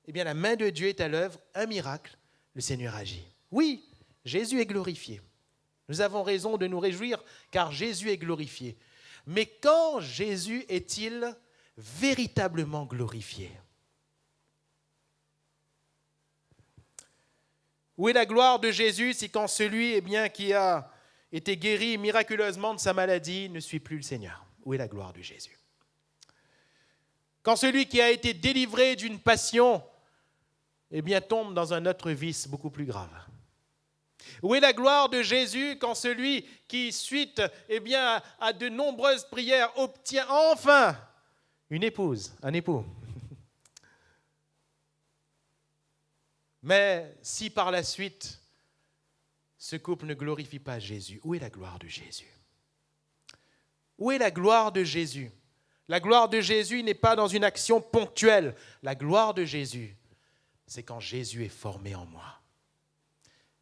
la main de Dieu est à l'œuvre, un miracle, le Seigneur agit. Oui, Jésus est glorifié. Nous avons raison de nous réjouir, car Jésus est glorifié. Mais quand Jésus est-il véritablement glorifié? Où est la gloire de Jésus si quand celui qui a été guéri miraculeusement de sa maladie ne suit plus le Seigneur? Où est la gloire de Jésus? Quand celui qui a été délivré d'une passion tombe dans un autre vice beaucoup plus grave? Où est la gloire de Jésus quand celui qui, suite à de nombreuses prières, obtient enfin une épouse, un époux? Mais si par la suite, ce couple ne glorifie pas Jésus, où est la gloire de Jésus? Où est la gloire de Jésus? La gloire de Jésus n'est pas dans une action ponctuelle. La gloire de Jésus, c'est quand Jésus est formé en moi.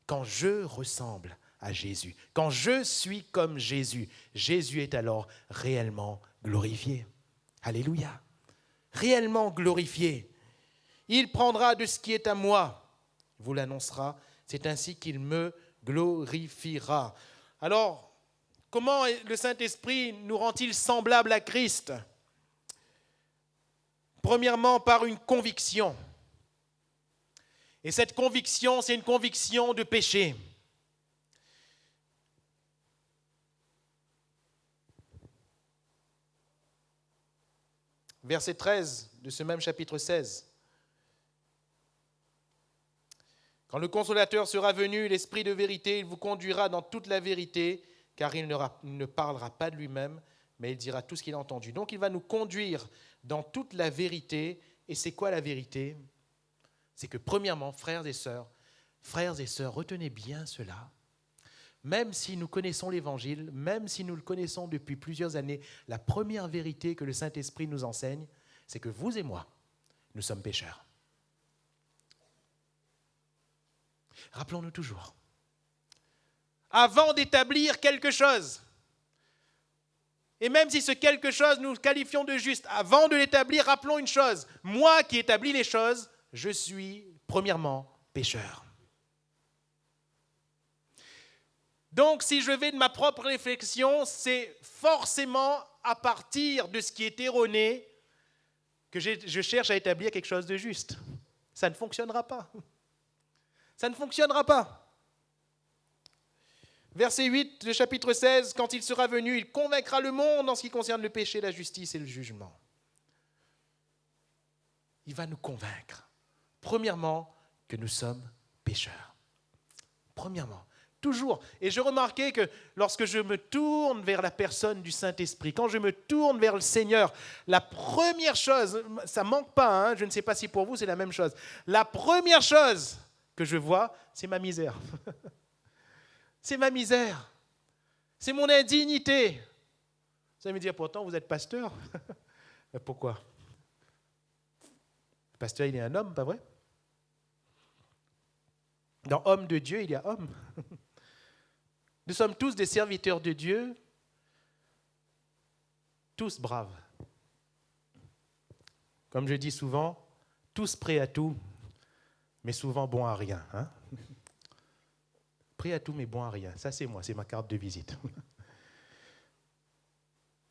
Quand je ressemble à Jésus. Quand je suis comme Jésus, Jésus est alors réellement glorifié. Alléluia. Réellement glorifié. Il prendra de ce qui est à moi, vous l'annoncera, c'est ainsi qu'il me glorifiera. Alors, comment le Saint-Esprit nous rend-il semblables à Christ ? Premièrement, par une conviction. Et cette conviction, c'est une conviction de péché. Verset 13 de ce même chapitre 16. Quand le Consolateur sera venu, l'Esprit de vérité, il vous conduira dans toute la vérité, car il ne parlera pas de lui-même, mais il dira tout ce qu'il a entendu. Donc il va nous conduire dans toute la vérité. Et c'est quoi la vérité ? C'est que premièrement, frères et sœurs, retenez bien cela. Même si nous connaissons l'Évangile, même si nous le connaissons depuis plusieurs années, la première vérité que le Saint-Esprit nous enseigne, c'est que vous et moi, nous sommes pécheurs. Rappelons-nous toujours, avant d'établir quelque chose, et même si ce quelque chose nous qualifions de juste, avant de l'établir, rappelons une chose, moi qui établis les choses, je suis premièrement pécheur. Donc si je vais de ma propre réflexion, c'est forcément à partir de ce qui est erroné que je cherche à établir quelque chose de juste. Ça ne fonctionnera pas. Ça ne fonctionnera pas. Verset 8 du chapitre 16, quand il sera venu, il convaincra le monde en ce qui concerne le péché, la justice et le jugement. Il va nous convaincre. Premièrement, que nous sommes pécheurs. Premièrement, toujours. Et je remarquais que lorsque je me tourne vers la personne du Saint-Esprit, quand je me tourne vers le Seigneur, la première chose, ça ne manque pas, je ne sais pas si pour vous c'est la même chose, la première chose que je vois, c'est ma misère. C'est ma misère. C'est mon indignité. Vous allez me dire, pourtant, vous êtes pasteur. Mais pourquoi ? Le pasteur, il est un homme, pas vrai ? Dans homme de Dieu, il y a homme. Nous sommes tous des serviteurs de Dieu, tous braves. Comme je dis souvent, tous prêts à tout, mais souvent bons à rien. Prêts à tout, mais bons à rien. Ça, c'est moi, c'est ma carte de visite.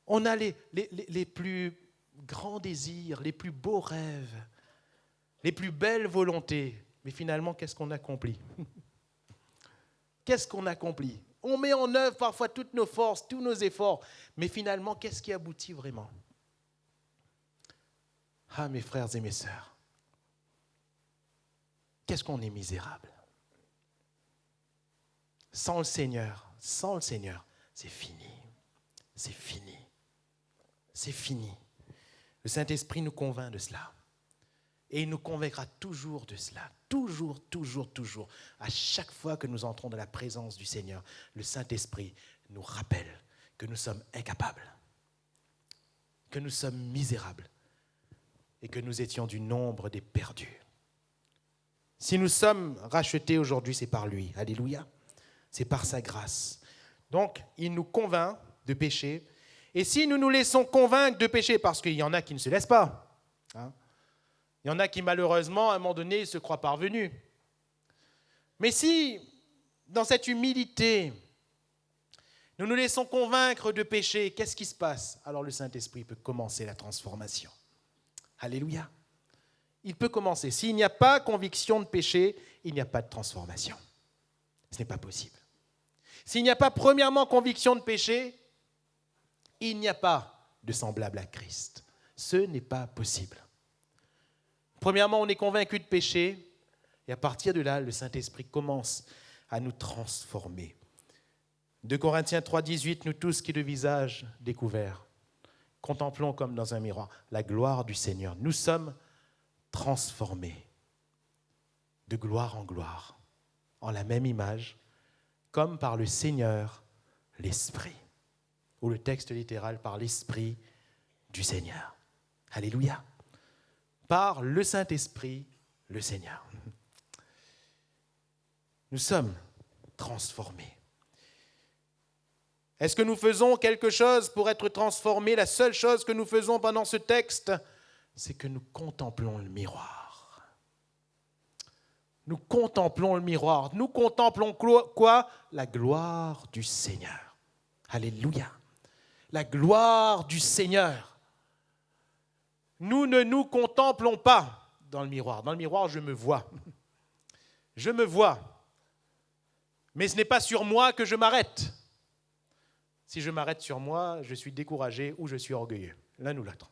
On a les plus grands désirs, les plus beaux rêves, les plus belles volontés. Mais finalement, qu'est-ce qu'on accomplit ? Qu'est-ce qu'on accomplit ? On met en œuvre parfois toutes nos forces, tous nos efforts. Mais finalement, qu'est-ce qui aboutit vraiment ? Ah, mes frères et mes sœurs, qu'est-ce qu'on est misérable. Sans le Seigneur, c'est fini. C'est fini. C'est fini. Le Saint-Esprit nous convainc de cela. Et il nous convaincra toujours de cela. Toujours, toujours, toujours. À chaque fois que nous entrons dans la présence du Seigneur, le Saint-Esprit nous rappelle que nous sommes incapables, que nous sommes misérables et que nous étions du nombre des perdus. Si nous sommes rachetés aujourd'hui, c'est par lui. Alléluia. C'est par sa grâce. Donc, il nous convainc de péché. Et si nous nous laissons convaincre de péché, parce qu'il y en a qui ne se laissent pas, il y en a qui, malheureusement, à un moment donné, se croient parvenus. Mais si, dans cette humilité, nous nous laissons convaincre de péché, qu'est-ce qui se passe ? Alors le Saint-Esprit peut commencer la transformation. Alléluia. Il peut commencer. S'il n'y a pas conviction de péché, il n'y a pas de transformation. Ce n'est pas possible. S'il n'y a pas, premièrement, conviction de péché, il n'y a pas de semblable à Christ. Ce n'est pas possible. Premièrement, on est convaincu de péché, et à partir de là, le Saint-Esprit commence à nous transformer. 2 Corinthiens 3,18, nous tous qui le visage découvert, contemplons comme dans un miroir la gloire du Seigneur. Nous sommes transformés de gloire en gloire, en la même image, comme par le Seigneur, l'Esprit. Ou le texte littéral, par l'Esprit du Seigneur. Alléluia. Par le Saint-Esprit, le Seigneur. Nous sommes transformés. Est-ce que nous faisons quelque chose pour être transformés? La seule chose que nous faisons pendant ce texte, c'est que nous contemplons le miroir. Nous contemplons le miroir. Nous contemplons quoi? La gloire du Seigneur. Alléluia. La gloire du Seigneur. Nous ne nous contemplons pas dans le miroir. Dans le miroir, je me vois. Je me vois. Mais ce n'est pas sur moi que je m'arrête. Si je m'arrête sur moi, je suis découragé ou je suis orgueilleux. L'un ou l'autre.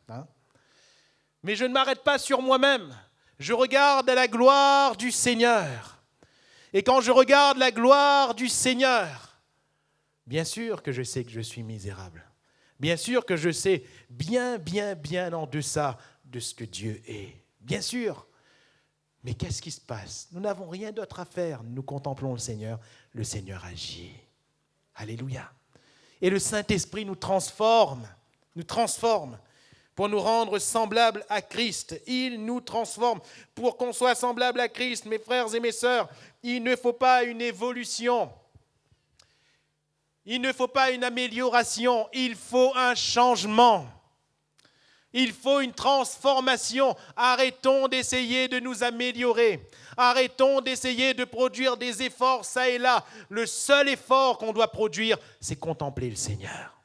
Mais je ne m'arrête pas sur moi-même. Je regarde à la gloire du Seigneur. Et quand je regarde la gloire du Seigneur, bien sûr que je sais que je suis misérable. Bien sûr que je sais bien en deçà de ce que Dieu est. Bien sûr. Mais qu'est-ce qui se passe? Nous n'avons rien d'autre à faire. Nous contemplons le Seigneur agit. Alléluia. Et le Saint-Esprit nous transforme pour nous rendre semblables à Christ. Il nous transforme pour qu'on soit semblable à Christ. Mes frères et mes sœurs, il ne faut pas une évolution. Il ne faut pas une amélioration. Il faut un changement. Il faut une transformation. Arrêtons d'essayer de nous améliorer. Arrêtons d'essayer de produire des efforts ça et là. Le seul effort qu'on doit produire, c'est contempler le Seigneur.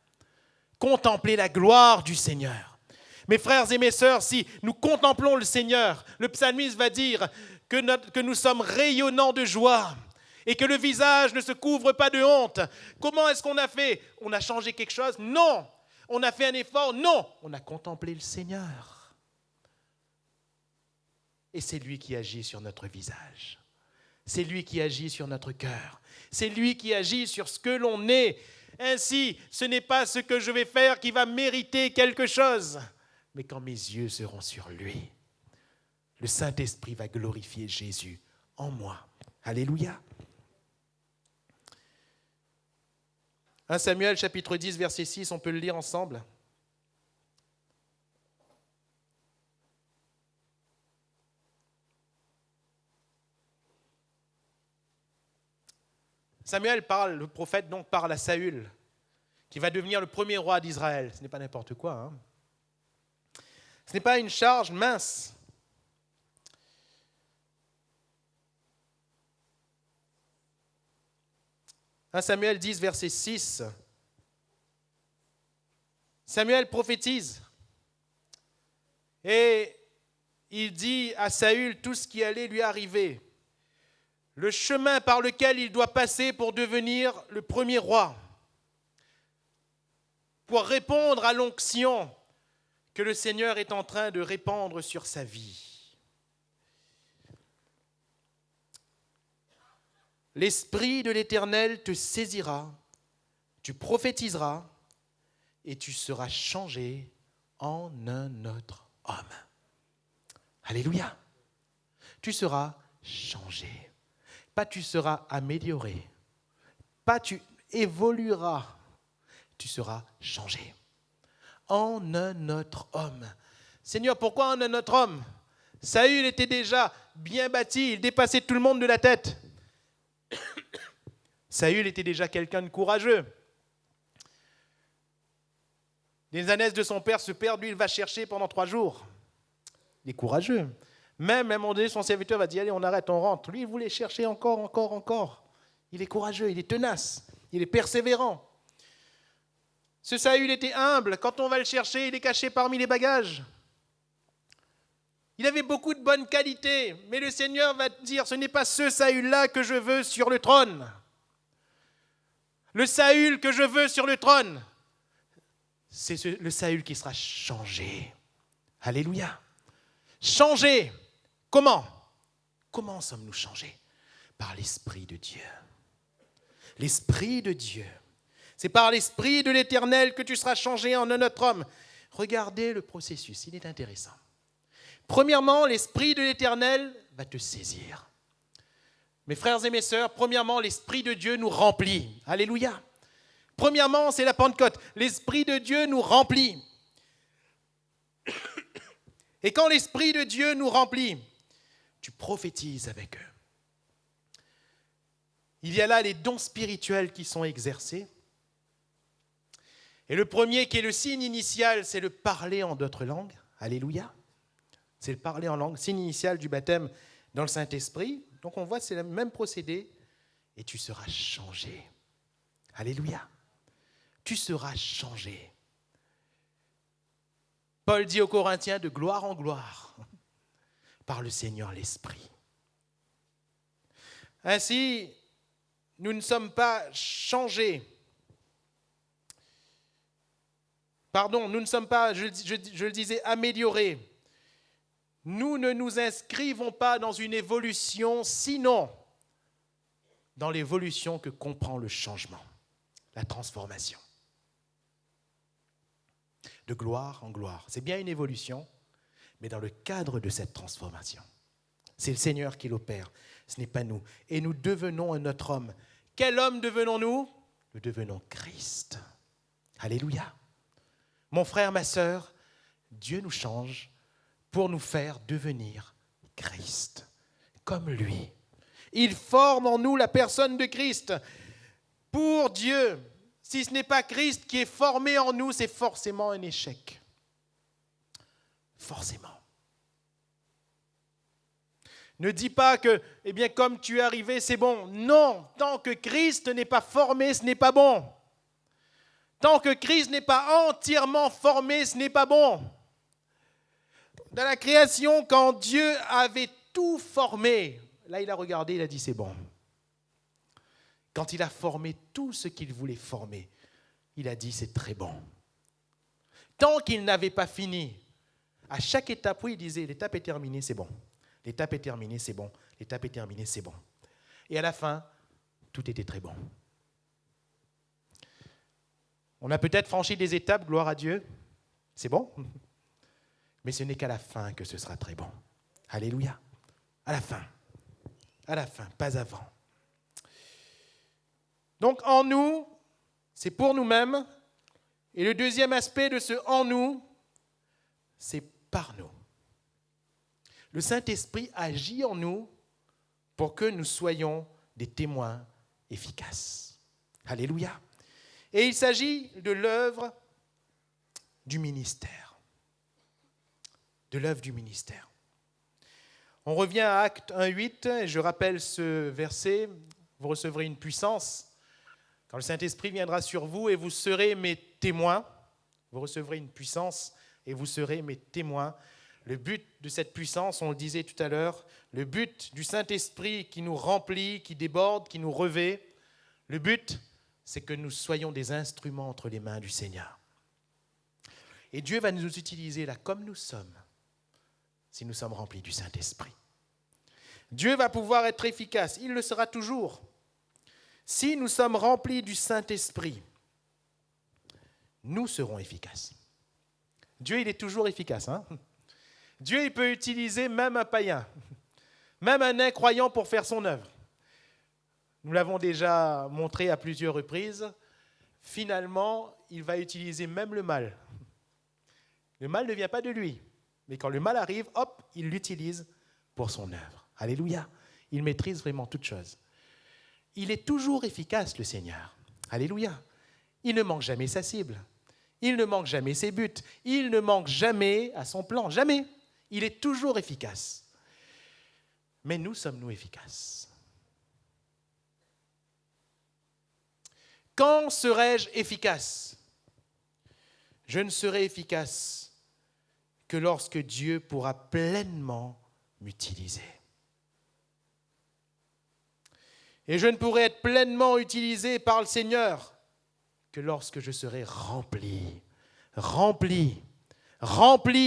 Contempler la gloire du Seigneur. Mes frères et mes sœurs, si nous contemplons le Seigneur, le psalmiste va dire que nous sommes rayonnants de joie et que le visage ne se couvre pas de honte. Comment est-ce qu'on a fait? On a changé quelque chose? Non. On a fait un effort? Non. On a contemplé le Seigneur. Et c'est lui qui agit sur notre visage. C'est lui qui agit sur notre cœur. C'est lui qui agit sur ce que l'on est. Ainsi, ce n'est pas ce que je vais faire qui va mériter quelque chose, mais quand mes yeux seront sur lui, le Saint-Esprit va glorifier Jésus en moi. Alléluia. 1 Samuel chapitre 10, verset 6, on peut le lire ensemble. Samuel parle, le prophète donc parle à Saül, qui va devenir le premier roi d'Israël. Ce n'est pas n'importe quoi. Ce n'est pas une charge mince. « 1 Samuel 10, verset 6. Samuel prophétise et il dit à Saül tout ce qui allait lui arriver, le chemin par lequel il doit passer pour devenir le premier roi, pour répondre à l'onction que le Seigneur est en train de répandre sur sa vie. L'Esprit de l'Éternel te saisira, tu prophétiseras et tu seras changé en un autre homme. Alléluia. Tu seras changé. Pas tu seras amélioré. Pas tu évolueras. Tu seras changé. En un autre homme. Seigneur, pourquoi en un autre homme? Saül était déjà bien bâti, il dépassait tout le monde de la tête. Saül était déjà quelqu'un de courageux. Les ânesses de son père se perdent, lui il va chercher pendant 3 jours. Il est courageux. Même à un moment donné, son serviteur va dire, allez on arrête, on rentre. Lui il voulait chercher encore. Il est courageux, il est tenace, il est persévérant. Ce Saül était humble, quand on va le chercher, il est caché parmi les bagages. Il avait beaucoup de bonnes qualités, mais le Seigneur va dire, ce n'est pas ce Saül-là que je veux sur le trône. Le Saül que je veux sur le trône, c'est le Saül qui sera changé. Alléluia. Changé. Comment? Comment sommes-nous changés? Par l'Esprit de Dieu. L'Esprit de Dieu. C'est par l'Esprit de l'Éternel que tu seras changé en un autre homme. Regardez le processus, il est intéressant. Premièrement, l'Esprit de l'Éternel va te saisir. Mes frères et mes sœurs, premièrement, l'Esprit de Dieu nous remplit. Alléluia. Premièrement, c'est la Pentecôte. L'Esprit de Dieu nous remplit. Et quand l'Esprit de Dieu nous remplit, tu prophétises avec eux. Il y a là les dons spirituels qui sont exercés. Et le premier qui est le signe initial, c'est le parler en d'autres langues. Alléluia. C'est le parler en langue, signe initial du baptême dans le Saint-Esprit. Donc on voit, c'est le même procédé. Et tu seras changé. Alléluia. Tu seras changé. Paul dit aux Corinthiens de gloire en gloire par le Seigneur l'Esprit. Ainsi, nous ne sommes pas changés. Pardon, nous ne sommes pas, je le disais, améliorés. Nous ne nous inscrivons pas dans une évolution, sinon dans l'évolution que comprend le changement, la transformation. De gloire en gloire. C'est bien une évolution, mais dans le cadre de cette transformation. C'est le Seigneur qui l'opère, ce n'est pas nous. Et nous devenons un autre homme. Quel homme devenons-nous ? Nous devenons Christ. Alléluia. Mon frère, ma sœur, Dieu nous change pour nous faire devenir Christ, comme lui. Il forme en nous la personne de Christ. Pour Dieu, si ce n'est pas Christ qui est formé en nous, c'est forcément un échec. Forcément. Ne dis pas que, eh bien, comme tu es arrivé, c'est bon. Non, tant que Christ n'est pas formé, ce n'est pas bon. Tant que Christ n'est pas entièrement formé, ce n'est pas bon. Dans la création, quand Dieu avait tout formé, là il a regardé, il a dit c'est bon. Quand il a formé tout ce qu'il voulait former, il a dit c'est très bon. Tant qu'il n'avait pas fini, à chaque étape, oui, il disait l'étape est terminée, c'est bon. L'étape est terminée, c'est bon. L'étape est terminée, c'est bon. Et à la fin, tout était très bon. On a peut-être franchi des étapes, gloire à Dieu, c'est bon. Mais ce n'est qu'à la fin que ce sera très bon. Alléluia. À la fin, pas avant. Donc en nous, c'est pour nous-mêmes. Et le deuxième aspect de ce en nous, c'est par nous. Le Saint-Esprit agit en nous pour que nous soyons des témoins efficaces. Alléluia. Et il s'agit de l'œuvre du ministère. De l'œuvre du ministère. On revient à Actes 1:8, et je rappelle ce verset, vous recevrez une puissance quand le Saint-Esprit viendra sur vous et vous serez mes témoins. Vous recevrez une puissance et vous serez mes témoins. Le but de cette puissance, on le disait tout à l'heure, le but du Saint-Esprit qui nous remplit, qui déborde, qui nous revêt, le but, c'est que nous soyons des instruments entre les mains du Seigneur. Et Dieu va nous utiliser là comme nous sommes, si nous sommes remplis du Saint-Esprit. Dieu va pouvoir être efficace, il le sera toujours. Si nous sommes remplis du Saint-Esprit, nous serons efficaces. Dieu, il est toujours efficace. Dieu, il peut utiliser même un païen, même un incroyant pour faire son œuvre. Nous l'avons déjà montré à plusieurs reprises. Finalement, il va utiliser même le mal. Le mal ne vient pas de lui. Mais quand le mal arrive, hop, il l'utilise pour son œuvre. Alléluia. Il maîtrise vraiment toutes choses. Il est toujours efficace, le Seigneur. Alléluia. Il ne manque jamais sa cible. Il ne manque jamais ses buts. Il ne manque jamais à son plan. Jamais. Il est toujours efficace. Mais nous sommes-nous efficaces ? Quand serai-je efficace ? Je ne serai efficace que lorsque Dieu pourra pleinement m'utiliser. Et je ne pourrai être pleinement utilisé par le Seigneur que lorsque je serai rempli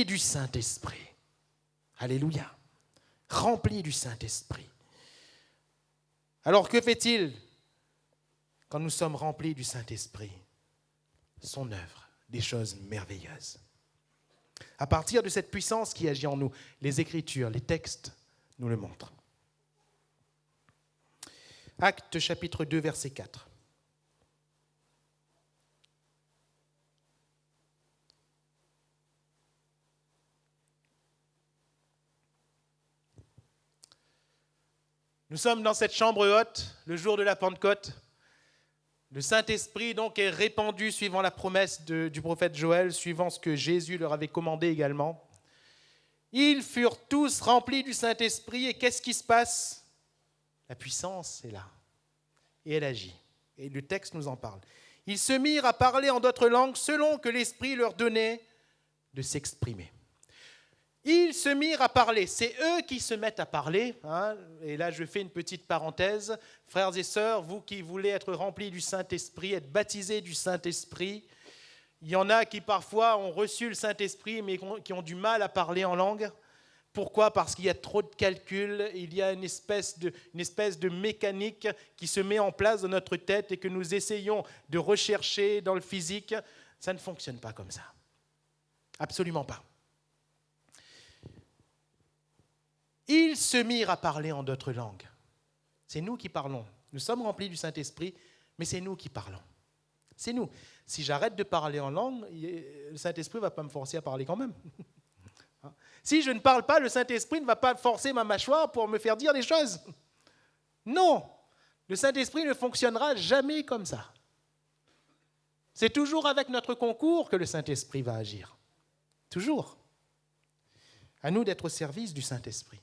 du Saint-Esprit. Alléluia. Rempli du Saint-Esprit. Alors que fait-il quand nous sommes remplis du Saint-Esprit ? Son œuvre, des choses merveilleuses. À partir de cette puissance qui agit en nous, les Écritures, les textes nous le montrent. Actes chapitre 2, verset 4. Nous sommes dans cette chambre haute, le jour de la Pentecôte. Le Saint-Esprit donc est répandu suivant la promesse du prophète Joël, suivant ce que Jésus leur avait commandé également. Ils furent tous remplis du Saint-Esprit et qu'est-ce qui se passe? La puissance est là et elle agit. Et le texte nous en parle. Ils se mirent à parler en d'autres langues selon que l'Esprit leur donnait de s'exprimer. Ils se mirent à parler. C'est eux qui se mettent à parler. Et là, je fais une petite parenthèse. Frères et sœurs, vous qui voulez être remplis du Saint-Esprit, être baptisés du Saint-Esprit, il y en a qui parfois ont reçu le Saint-Esprit, mais qui ont du mal à parler en langue. Pourquoi ? Parce qu'il y a trop de calculs, il y a une espèce de mécanique qui se met en place dans notre tête et que nous essayons de rechercher dans le physique. Ça ne fonctionne pas comme ça. Absolument pas. Ils se mirent à parler en d'autres langues. C'est nous qui parlons. Nous sommes remplis du Saint-Esprit, mais c'est nous qui parlons. C'est nous. Si j'arrête de parler en langue, le Saint-Esprit ne va pas me forcer à parler quand même. Si je ne parle pas, le Saint-Esprit ne va pas forcer ma mâchoire pour me faire dire des choses. Non, le Saint-Esprit ne fonctionnera jamais comme ça. C'est toujours avec notre concours que le Saint-Esprit va agir. Toujours. À nous d'être au service du Saint-Esprit.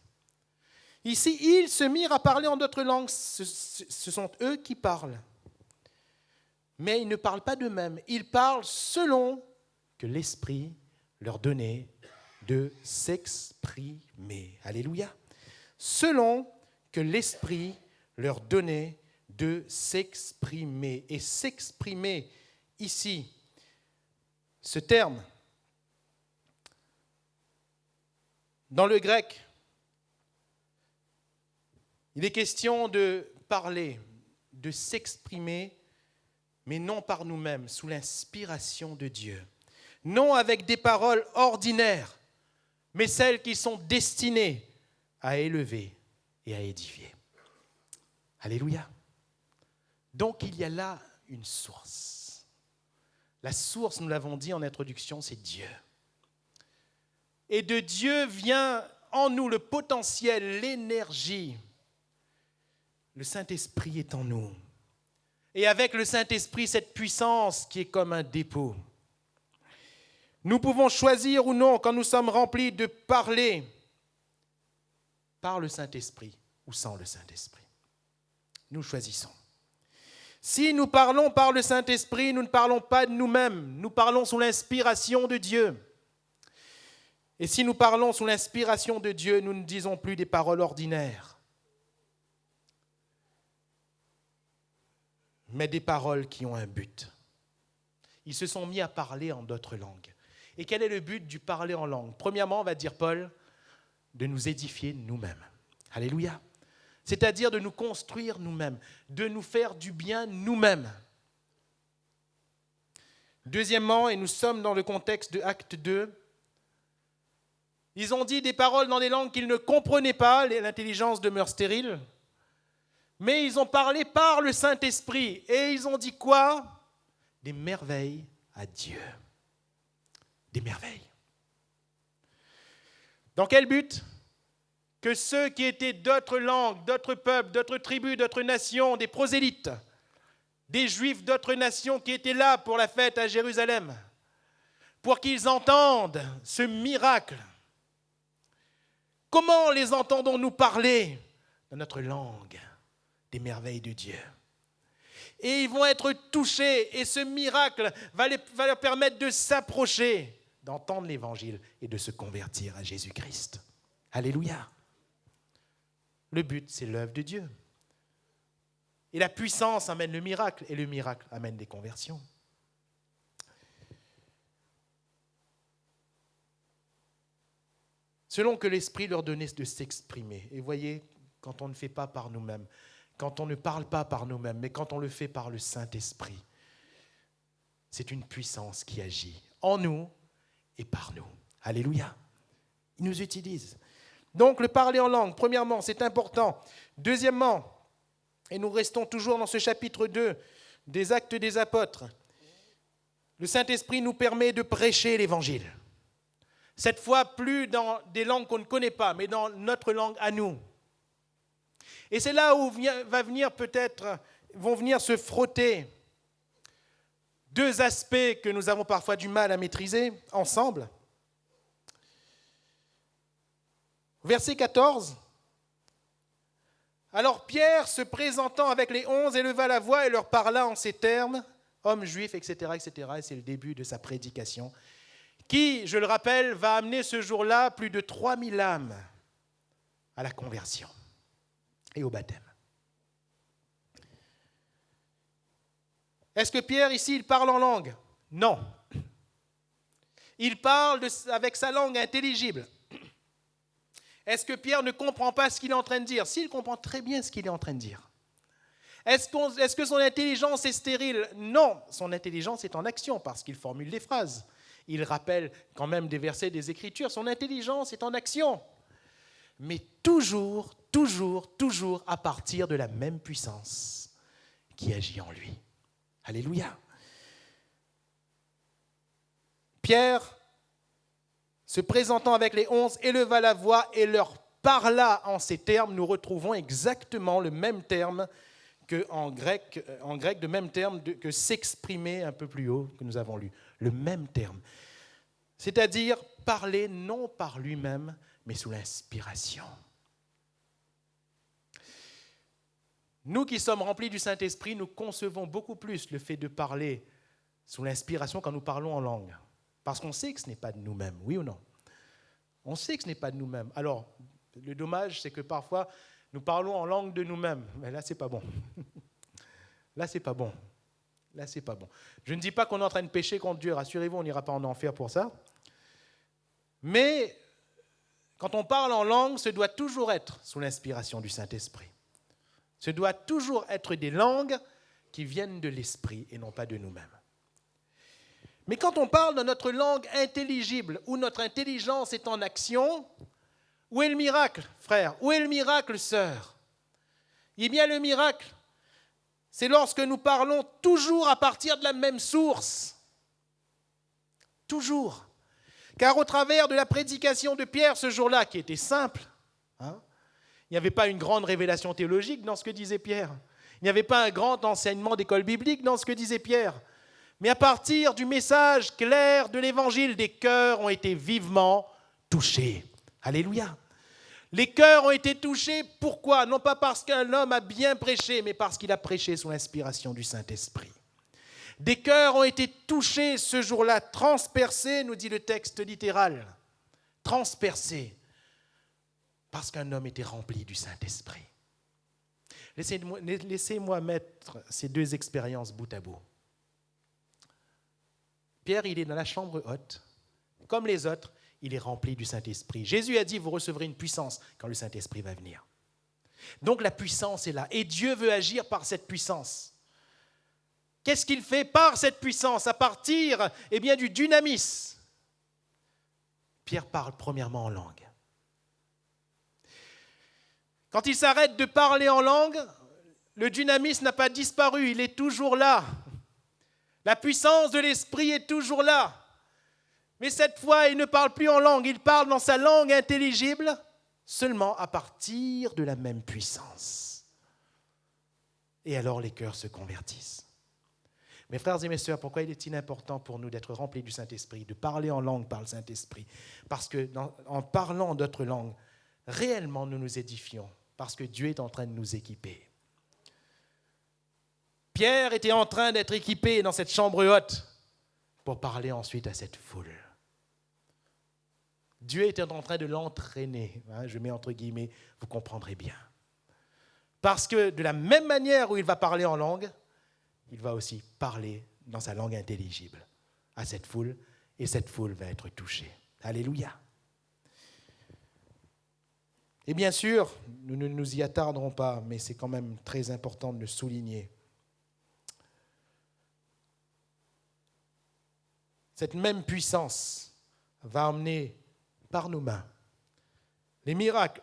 Ici, ils se mirent à parler en d'autres langues. Ce sont eux qui parlent. Mais ils ne parlent pas d'eux-mêmes. Ils parlent selon que l'Esprit leur donnait de s'exprimer. Alléluia. Selon que l'Esprit leur donnait de s'exprimer. Et s'exprimer, ici, ce terme, dans le grec, il est question de parler, de s'exprimer, mais non par nous-mêmes, sous l'inspiration de Dieu. Non avec des paroles ordinaires, mais celles qui sont destinées à élever et à édifier. Alléluia. Donc il y a là une source. La source, nous l'avons dit en introduction, c'est Dieu. Et de Dieu vient en nous le potentiel, l'énergie. Le Saint-Esprit est en nous. Et avec le Saint-Esprit, cette puissance qui est comme un dépôt. Nous pouvons choisir ou non, quand nous sommes remplis, de parler par le Saint-Esprit ou sans le Saint-Esprit. Nous choisissons. Si nous parlons par le Saint-Esprit, nous ne parlons pas de nous-mêmes. Nous parlons sous l'inspiration de Dieu. Et si nous parlons sous l'inspiration de Dieu, nous ne disons plus des paroles ordinaires, mais des paroles qui ont un but. Ils se sont mis à parler en d'autres langues. Et quel est le but du parler en langue ? Premièrement, va dire Paul, de nous édifier nous-mêmes. Alléluia. C'est-à-dire de nous construire nous-mêmes, de nous faire du bien nous-mêmes. Deuxièmement, et nous sommes dans le contexte de Acte 2, ils ont dit des paroles dans des langues qu'ils ne comprenaient pas, l'intelligence demeure stérile, mais ils ont parlé par le Saint-Esprit. Et ils ont dit quoi ? Des merveilles à Dieu. Des merveilles. Dans quel but ? Que ceux qui étaient d'autres langues, d'autres peuples, d'autres tribus, d'autres nations, des prosélytes, des Juifs d'autres nations qui étaient là pour la fête à Jérusalem, pour qu'ils entendent ce miracle. Comment les entendons-nous parler ? Dans notre langue, des merveilles de Dieu. Et ils vont être touchés, et ce miracle va leur permettre de s'approcher, d'entendre l'Évangile et de se convertir à Jésus-Christ. Alléluia. Le but, c'est l'œuvre de Dieu. Et la puissance amène le miracle, et le miracle amène des conversions. Selon que l'Esprit leur donnait de s'exprimer. Et voyez, quand on ne fait pas par nous-mêmes, quand on ne parle pas par nous-mêmes, mais quand on le fait par le Saint-Esprit, c'est une puissance qui agit en nous et par nous. Alléluia. Il nous utilise. Donc, le parler en langue, premièrement, c'est important. Deuxièmement, et nous restons toujours dans ce chapitre 2 des Actes des Apôtres, le Saint-Esprit nous permet de prêcher l'Évangile. Cette fois, plus dans des langues qu'on ne connaît pas, mais dans notre langue à nous. Et c'est là où vont venir se frotter Deux aspects que nous avons parfois du mal à maîtriser ensemble. Verset 14. Alors Pierre, se présentant avec les 11, éleva la voix et leur parla en ces termes, hommes juifs, etc., etc. Et c'est le début de sa prédication, qui, je le rappelle, va amener ce jour-là plus de 3000 âmes à la conversion et au baptême. Est-ce que Pierre, ici, il parle en langue? Non. Il parle avec sa langue intelligible. Est-ce que Pierre ne comprend pas ce qu'il est en train de dire? S'il comprend très bien ce qu'il est en train de dire. Est-ce que son intelligence est stérile? Non, son intelligence est en action parce qu'il formule des phrases. Il rappelle quand même des versets des Écritures. Son intelligence est en action. Mais toujours, toujours, toujours à partir de la même puissance qui agit en lui. Alléluia. Pierre, se présentant avec les 11, éleva la voix et leur parla en ces termes. Nous retrouvons exactement le même terme qu'en grec, de même terme que s'exprimer un peu plus haut que nous avons lu. Le même terme. C'est-à-dire parler non par lui-même, mais sous l'inspiration. Nous qui sommes remplis du Saint-Esprit, nous concevons beaucoup plus le fait de parler sous l'inspiration quand nous parlons en langue. Parce qu'on sait que ce n'est pas de nous-mêmes, oui ou non? On sait que ce n'est pas de nous-mêmes. Alors, le dommage, c'est que parfois, nous parlons en langue de nous-mêmes. Mais là, c'est pas bon. Là, c'est pas bon. Là, c'est pas bon. Je ne dis pas qu'on est en train de pécher contre Dieu. Rassurez-vous, on n'ira pas en enfer pour ça. Mais quand on parle en langue, ce doit toujours être sous l'inspiration du Saint-Esprit. Ce doit toujours être des langues qui viennent de l'Esprit et non pas de nous-mêmes. Mais quand on parle de notre langue intelligible, où notre intelligence est en action, où est le miracle, frère? Où est le miracle, sœur? Eh bien, le miracle, c'est lorsque nous parlons toujours à partir de la même source. Toujours. Car au travers de la prédication de Pierre ce jour-là, qui était simple, il n'y avait pas une grande révélation théologique dans ce que disait Pierre. Il n'y avait pas un grand enseignement d'école biblique dans ce que disait Pierre. Mais à partir du message clair de l'Évangile, des cœurs ont été vivement touchés. Alléluia. Les cœurs ont été touchés, pourquoi? Non pas parce qu'un homme a bien prêché, mais parce qu'il a prêché sous l'inspiration du Saint-Esprit. Des cœurs ont été touchés ce jour-là, transpercés, nous dit le texte littéral. Transpercés, parce qu'un homme était rempli du Saint-Esprit. Laissez-moi mettre ces deux expériences bout à bout. Pierre, il est dans la chambre haute. Comme les autres, il est rempli du Saint-Esprit. Jésus a dit, vous recevrez une puissance quand le Saint-Esprit va venir. Donc la puissance est là. Et Dieu veut agir par cette puissance. Qu'est-ce qu'il fait par cette puissance? À partir du dynamis. Pierre parle premièrement en langue. Quand il s'arrête de parler en langue, le dynamis n'a pas disparu, il est toujours là. La puissance de l'Esprit est toujours là. Mais cette fois, il ne parle plus en langue, il parle dans sa langue intelligible, seulement à partir de la même puissance. Et alors les cœurs se convertissent. Mes frères et mes sœurs, pourquoi il est-il important pour nous d'être remplis du Saint-Esprit, de parler en langue par le Saint-Esprit? Parce qu'en parlant d'autres langues, réellement nous nous édifions, parce que Dieu est en train de nous équiper. Pierre était en train d'être équipé dans cette chambre haute pour parler ensuite à cette foule. Dieu était en train de l'entraîner, je mets entre guillemets, vous comprendrez bien. Parce que de la même manière où il va parler en langue, il va aussi parler dans sa langue intelligible à cette foule, et cette foule va être touchée. Alléluia. Et bien sûr, nous ne nous y attarderons pas, mais c'est quand même très important de le souligner. Cette même puissance va emmener par nos mains les miracles,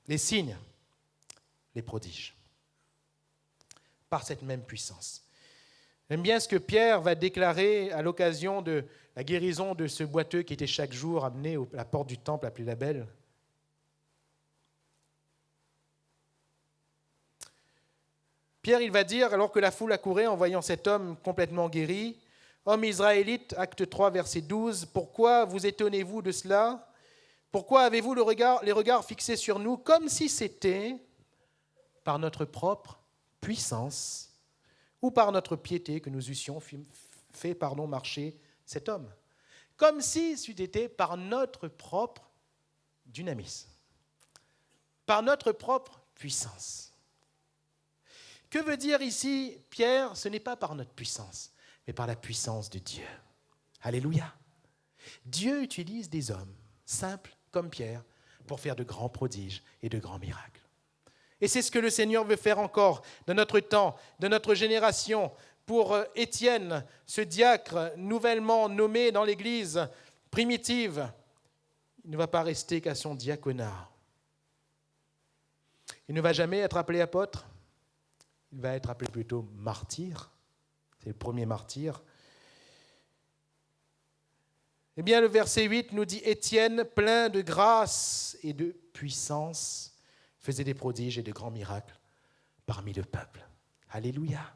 les signes, les prodiges. Par cette même puissance. J'aime bien ce que Pierre va déclarer à l'occasion de la guérison de ce boiteux qui était chaque jour amené à la porte du temple appelé la Belle. Pierre, il va dire, alors que la foule accourait en voyant cet homme complètement guéri, Hommes israélites, acte 3, verset 12, pourquoi vous étonnez-vous de cela? Pourquoi avez-vous les regards fixés sur nous comme si c'était par notre propre puissance ou par notre piété que nous eussions fait marcher cet homme? Comme si c'eût été par notre propre dynamis, par notre propre puissance. Que veut dire ici Pierre? Ce n'est pas par notre puissance, mais par la puissance de Dieu. Alléluia. Dieu utilise des hommes simples comme Pierre pour faire de grands prodiges et de grands miracles. Et c'est ce que le Seigneur veut faire encore de notre temps, de notre génération. Pour Étienne, ce diacre nouvellement nommé dans l'Église primitive, il ne va pas rester qu'à son diaconat. Il ne va jamais être appelé apôtre, il va être appelé plutôt martyr. C'est le premier martyr. Eh bien, le verset 8 nous dit « Étienne, plein de grâce et de puissance, faisait des prodiges et de grands miracles parmi le peuple. » Alléluia.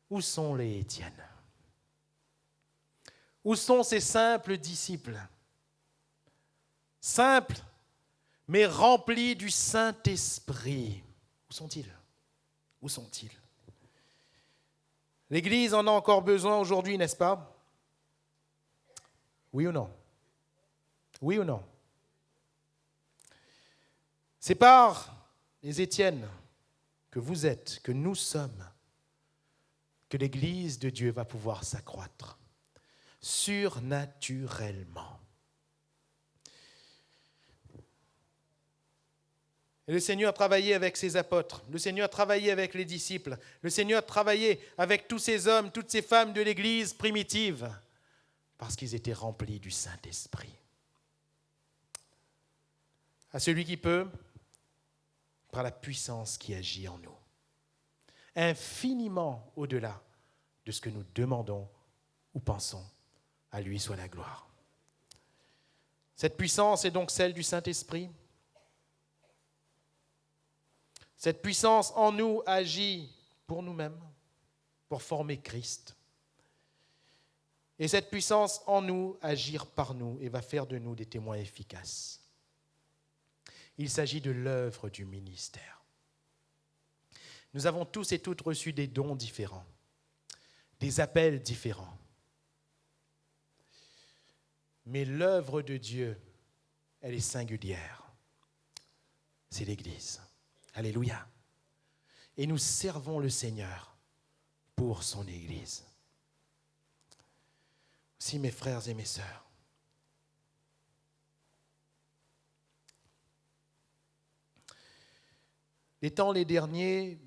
Où sont les Étienne? Où sont ces simples disciples? Simples, mais remplis du Saint-Esprit. Où sont-ils? Où sont-ils? L'Église en a encore besoin aujourd'hui, n'est-ce pas? Oui ou non? Oui ou non? C'est par les Étienne que vous êtes, que nous sommes, que l'Église de Dieu va pouvoir s'accroître surnaturellement. Et le Seigneur a travaillé avec ses apôtres, le Seigneur a travaillé avec les disciples, le Seigneur a travaillé avec tous ces hommes, toutes ces femmes de l'Église primitive, parce qu'ils étaient remplis du Saint-Esprit. À celui qui peut, par la puissance qui agit en nous, infiniment au-delà de ce que nous demandons ou pensons, à lui soit la gloire. Cette puissance est donc celle du Saint-Esprit. Cette puissance en nous agit pour nous-mêmes, pour former Christ. Et cette puissance en nous agir par nous et va faire de nous des témoins efficaces. Il s'agit de l'œuvre du ministère. Nous avons tous et toutes reçu des dons différents, des appels différents. Mais l'œuvre de Dieu, elle est singulière. C'est l'Église. Alléluia. Et nous servons le Seigneur pour son Église. Aussi, mes frères et mes sœurs, les temps les derniers,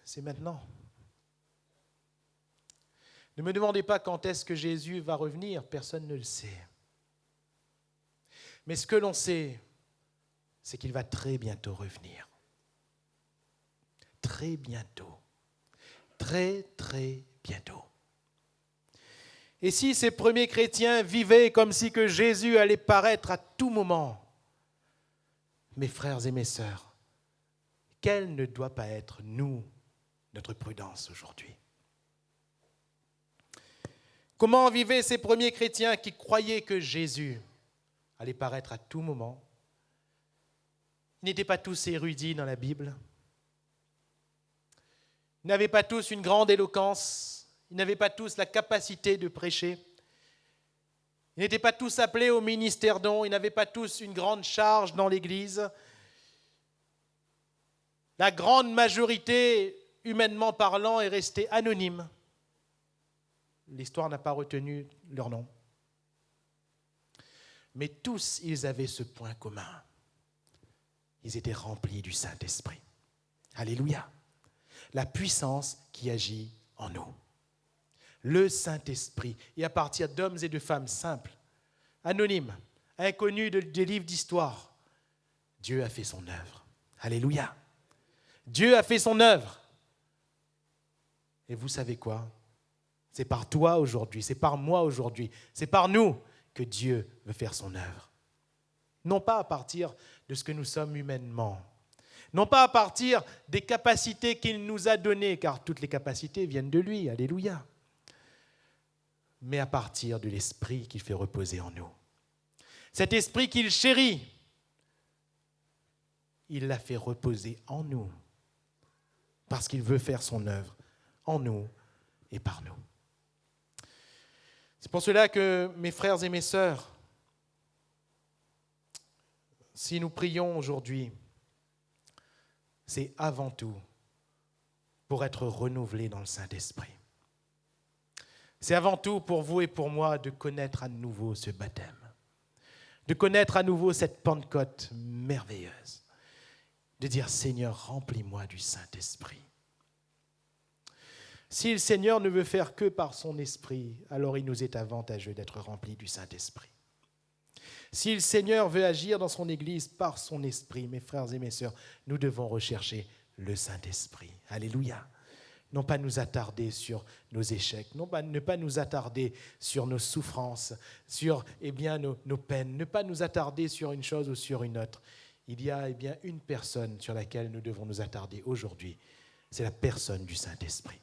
c'est maintenant. Ne me demandez pas quand est-ce que Jésus va revenir, personne ne le sait. Mais ce que l'on sait, c'est qu'il va très bientôt revenir. Très bientôt. Très, très bientôt. Et si ces premiers chrétiens vivaient comme si que Jésus allait paraître à tout moment, mes frères et mes sœurs, quelle ne doit pas être, nous, notre prudence aujourd'hui? Comment vivaient ces premiers chrétiens qui croyaient que Jésus allait paraître à tout moment? Ils n'étaient pas tous érudits dans la Bible. Ils n'avaient pas tous une grande éloquence. Ils n'avaient pas tous la capacité de prêcher. Ils n'étaient pas tous appelés au ministère don. Ils n'avaient pas tous une grande charge dans l'Église. La grande majorité, humainement parlant, est restée anonyme. L'histoire n'a pas retenu leur nom. Mais tous, ils avaient ce point commun. Ils étaient remplis du Saint-Esprit. Alléluia. La puissance qui agit en nous. Le Saint-Esprit. Et à partir d'hommes et de femmes simples, anonymes, inconnus des livres d'histoire, Dieu a fait son œuvre. Alléluia. Dieu a fait son œuvre. Et vous savez quoi? C'est par toi aujourd'hui, c'est par moi aujourd'hui, c'est par nous que Dieu veut faire son œuvre. Non pas à partir de ce que nous sommes humainement, non pas à partir des capacités qu'il nous a données, car toutes les capacités viennent de lui, alléluia. mais à partir de l'esprit qu'il fait reposer en nous. Cet esprit qu'il chérit, il l'a fait reposer en nous, parce qu'il veut faire son œuvre en nous et par nous. C'est pour cela que, mes frères et mes sœurs, si nous prions aujourd'hui, c'est avant tout pour être renouvelés dans le Saint-Esprit. C'est avant tout pour vous et pour moi de connaître à nouveau ce baptême, de connaître à nouveau cette Pentecôte merveilleuse, de dire « Seigneur, remplis-moi du Saint-Esprit ». Si le Seigneur ne veut faire que par son Esprit, alors il nous est avantageux d'être remplis du Saint-Esprit. Si le Seigneur veut agir dans son Église par son Esprit, mes frères et mes sœurs, nous devons rechercher le Saint-Esprit. Alléluia. Non pas nous attarder sur nos échecs, ne pas nous attarder sur nos souffrances, sur nos peines, ne pas nous attarder sur une chose ou sur une autre. Il y a une personne sur laquelle nous devons nous attarder aujourd'hui, c'est la personne du Saint-Esprit.